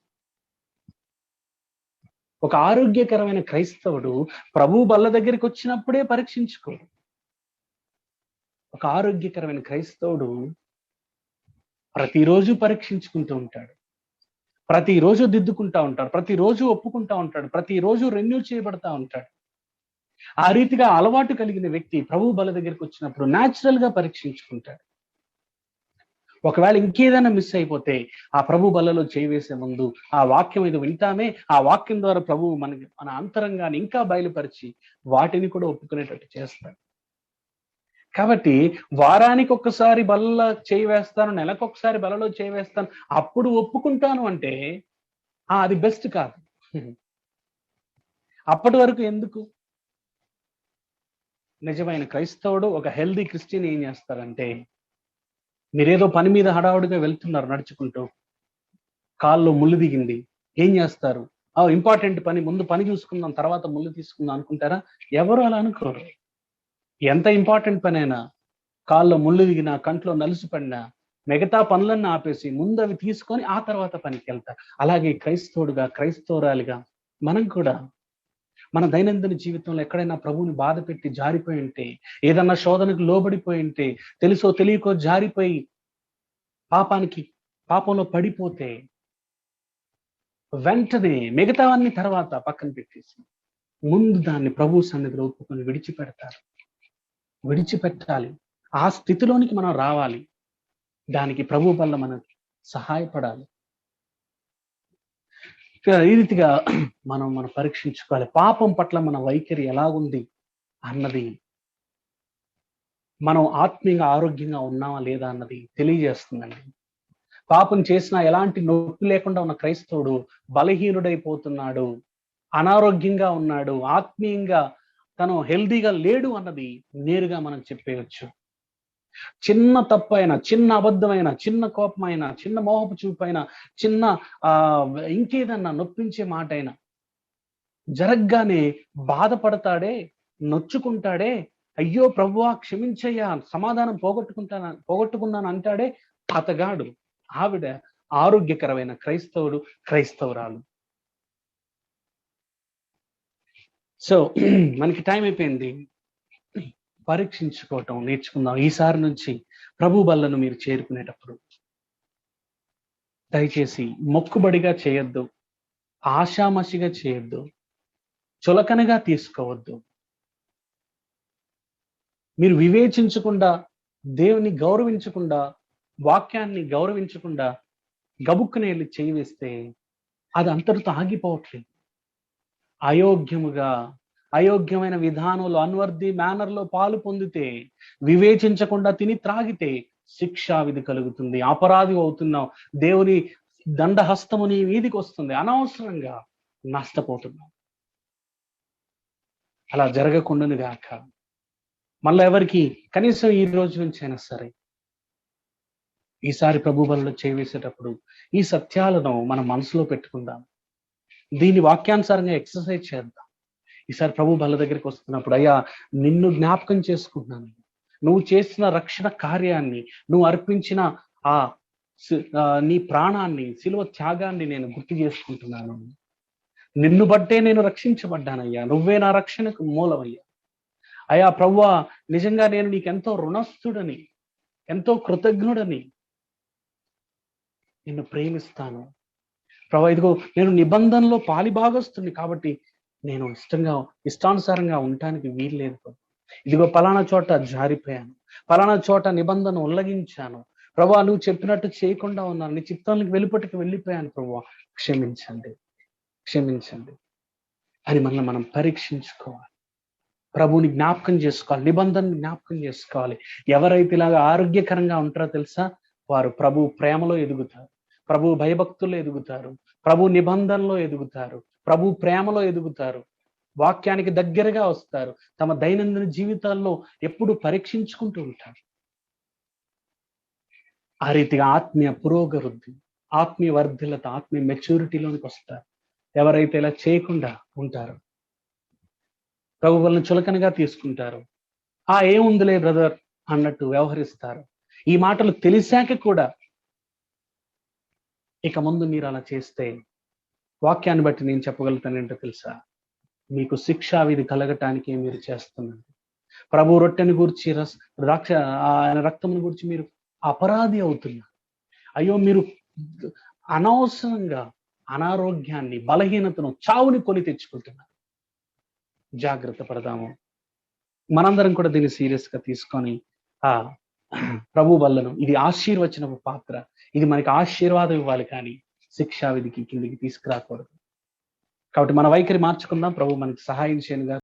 ఒక ఆరోగ్యకరమైన క్రైస్తవుడు ప్రభు బల్ల దగ్గరికి వచ్చినప్పుడే పరీక్షించుకోడు. ఒక ఆరోగ్యకరమైన క్రైస్తవుడు ప్రతిరోజు పరీక్షించుకుంటూ ఉంటాడు. ప్రతిరోజు దిద్దుకుంటా ఉంటాడు. ప్రతిరోజు ఒప్పుకుంటా ఉంటాడు. ప్రతిరోజు రెన్యూ చేయబడతా ఉంటాడు. ఆ రీతిగా అలవాటు కలిగిన వ్యక్తి ప్రభు బల దగ్గరికి వచ్చినప్పుడు న్యాచురల్ గా పరీక్షించుకుంటాడు. ఒకవేళ ఇంకేదైనా మిస్ అయిపోతే ఆ ప్రభు బలలో చేయి వేసే ముందు ఆ వాక్యం ఏదో వింటామే, ఆ వాక్యం ద్వారా ప్రభువు మన అంతరంగాన్ని ఇంకా బయలుపరిచి వాటిని కూడా ఒప్పుకునేటట్టు చేస్తాడు. కాబట్టి వారానికి ఒక్కసారి బలలో చేయి వేస్తాను, నెలకొకసారి బలలో చేయి వేస్తాను, అప్పుడు ఒప్పుకుంటాను అంటే అది బెస్ట్ కాదు. అప్పటి వరకు ఎందుకు? నిజమైన క్రైస్తవుడు, ఒక హెల్దీ క్రిస్టియన్ ఏం చేస్తారంటే, మీరేదో పని మీద హడావుడిగా వెళ్తున్నారు నడుచుకుంటూ, కాల్లో ముళ్ళు దిగింది, ఏం చేస్తారు? ఇంపార్టెంట్ పని, ముందు పని చూసుకుందాం తర్వాత ముళ్ళు తీసుకుందాం అనుకుంటారా? ఎవరు అలా అనుకోరు. ఎంత ఇంపార్టెంట్ పని అయినా, కాల్లో ముళ్ళు దిగినా, కంట్లో నలుసు పడినా, మిగతా పనులన్నీ ఆపేసి ముందు అవి తీసుకొని ఆ తర్వాత పనికి వెళ్తారు. అలాగే క్రైస్తవుడుగా, క్రైస్తవురాలిగా మనం కూడా మన దైనందిన జీవితంలో ఎక్కడైనా ప్రభువుని బాధ పెట్టి జారిపోయి ఉంటే, ఏదన్నా శోధనకు లోబడిపోయి ఉంటే, తెలుసో తెలియకో జారిపోయి పాపంలో పడిపోతే వెంటనే మిగతావన్నీ తర్వాత పక్కన పెట్టేసి ముందు దాన్ని ప్రభు సన్నిధిలో ఒప్పుకొని విడిచిపెట్టాలి. ఆ స్థితిలోనికి మనం రావాలి. దానికి ప్రభు వల్ల మనకి సహాయపడాలి. ఈ రీతిగా మనం పరీక్షించుకోవాలి. పాపం పట్ల మన వైఖరి ఎలాగుంది అన్నది, మనం ఆత్మీయంగా ఆరోగ్యంగా ఉన్నామా లేదా అన్నది తెలియజేస్తుందండి. పాపం చేసినా ఎలాంటి నొప్పి లేకుండా ఉన్న క్రైస్తవుడు బలహీనుడైపోతున్నాడు, అనారోగ్యంగా ఉన్నాడు, ఆత్మీయంగా తను హెల్దీగా లేడు అన్నది నేరుగా మనం చెప్పేయచ్చు. చిన్న తప్పైనా, చిన్న అబద్ధమైనా, చిన్న కోపమైనా, చిన్న మోహపు చూపైనా, చిన్న ఇంకేదన్నా నొప్పించే మాట అయినా జరగ్గానే బాధపడతాడే, నొచ్చుకుంటాడే, అయ్యో ప్రభువా క్షమించయ్యా, సమాధానం పోగొట్టుకున్నాను అంటాడే అతగాడు, ఆవిడ ఆరోగ్యకరమైన క్రైస్తవుడు, క్రైస్తవురాలు. సో మనకి టైం అయిపోయింది. పరీక్షించుకోవటం నేర్చుకుందాం. ఈసారి నుంచి ప్రభు బల్లను మీరు చేరుకునేటప్పుడు దయచేసి మొక్కుబడిగా చేయొద్దు, ఆషామషిగా చేయొద్దు, చులకనగా తీసుకోవద్దు. మీరు వివేచించకుండా, దేవుని గౌరవించకుండా, వాక్యాన్ని గౌరవించకుండా గబుక్కున వెళ్ళి చేయి వేస్తే అది అంతటితో ఆగిపోవట్లేదు. అయోగ్యమైన విధానంలో, అన్వర్ది మేనర్లో పాలు పొందితే, వివేచించకుండా తిని త్రాగితే శిక్షా విధి కలుగుతుంది. అపరాధి అవుతున్నావు. దేవుని దండహస్తము నీ వీధికి వస్తుంది. అనవసరంగా నష్టపోతున్నావు. అలా జరగకుండాను గాక. మళ్ళీ ఎవరికి కనీసం ఈ రోజు నుంచి అయినా సరే, ఈసారి ప్రభు బలలో చేవేసేటప్పుడు ఈ సత్యాలను మన మనసులో పెట్టుకుందాం. దీన్ని వాక్యానుసారంగా ఎక్సర్సైజ్ చేద్దాం. ఈసారి ప్రభు బల దగ్గరికి వస్తున్నప్పుడు, అయ్యా నిన్ను జ్ఞాపకం చేసుకుంటున్నాను, నువ్వు చేసిన రక్షణ కార్యాన్ని, నువ్వు అర్పించిన నీ ప్రాణాన్ని, శిలువ త్యాగాన్ని నేను గుర్తు చేసుకుంటున్నాను. నిన్ను బట్టే నేను రక్షించబడ్డానయ్యా, నువ్వే నా రక్షణకు మూలమయ్యా. అయ్యా ప్రభువా, నిజంగా నేను నీకెంతో రుణస్థుడని, ఎంతో కృతజ్ఞుడని, నిన్ను ప్రేమిస్తాను ప్రభు. ఇదిగో నేను నిబంధనలో పాలిభాగస్తుని కాబట్టి నేను ఇష్టానుసారంగా ఉండటానికి వీల్లేదు ప్రభు. ఇదిగో పలానా చోట జారిపోయాను, పలానా చోట నిబంధన ఉల్లంఘించాను ప్రభా, నువ్వు చెప్పినట్టు చేయకుండా ఉన్నాను, నీ చిత్తానికి వెళ్ళిపోయాను ప్రభు, క్షమించండి క్షమించండి అని మనం పరీక్షించుకోవాలి. ప్రభువుని జ్ఞాపకం చేసుకోవాలి, నిబంధనని జ్ఞాపకం చేసుకోవాలి. ఎవరైతే ఇలాగా ఆరోగ్యకరంగా ఉంటారో తెలుసా, వారు ప్రభు ప్రేమలో ఎదుగుతారు, ప్రభు భయభక్తుల్లో ఎదుగుతారు, ప్రభు నిబంధనలో ఎదుగుతారు, ప్రభు ప్రేమలో ఎదుగుతారు, వాక్యానికి దగ్గరగా వస్తారు, తమ దైనందిన జీవితాల్లో ఎప్పుడు పరీక్షించుకుంటూ ఉంటారు. ఆ రీతిగా ఆత్మీయ పురోగవృద్ధి, ఆత్మీయ వర్ధిల్లత, ఆత్మీయ మెచ్యూరిటీలోనికి వస్తారు. ఎవరైతే ఇలా చేయకుండా ఉంటారో, ప్రభు వాళ్ళని చులకనగా తీసుకుంటారు, ఏముందిలే బ్రదర్ అన్నట్టు వ్యవహరిస్తారు. ఈ మాటలు తెలిసాక కూడా ఇక ముందు మీరు అలా చేస్తే వాక్యాన్ని బట్టి నేను చెప్పగలుగుతానేంటో తెలుసా, మీకు శిక్షా విధి కలగటానికి మీరు చేస్తున్నారు. ప్రభు రొట్టెని గూర్చి ఆయన రక్తమును గురించి మీరు అపరాధి అవుతున్నారు. అయ్యో, మీరు అనవసరంగా అనారోగ్యాన్ని, బలహీనతను, చావుని కొని తెచ్చుకుంటున్నారు. జాగ్రత్త పడదాము. మనందరం కూడా దీన్ని సీరియస్ గా తీసుకొని ప్రభు వల్లను, ఇది ఆశీర్వచనపు పాత్ర, ఇది మనకి ఆశీర్వాదం ఇవ్వాలి, కానీ శిక్షా విధికి కిందికి తీసుకురాకూడదు. కాబట్టి మన వైఖరి మార్చుకుందాం. ప్రభు మనకి సహాయం చేయనుగా.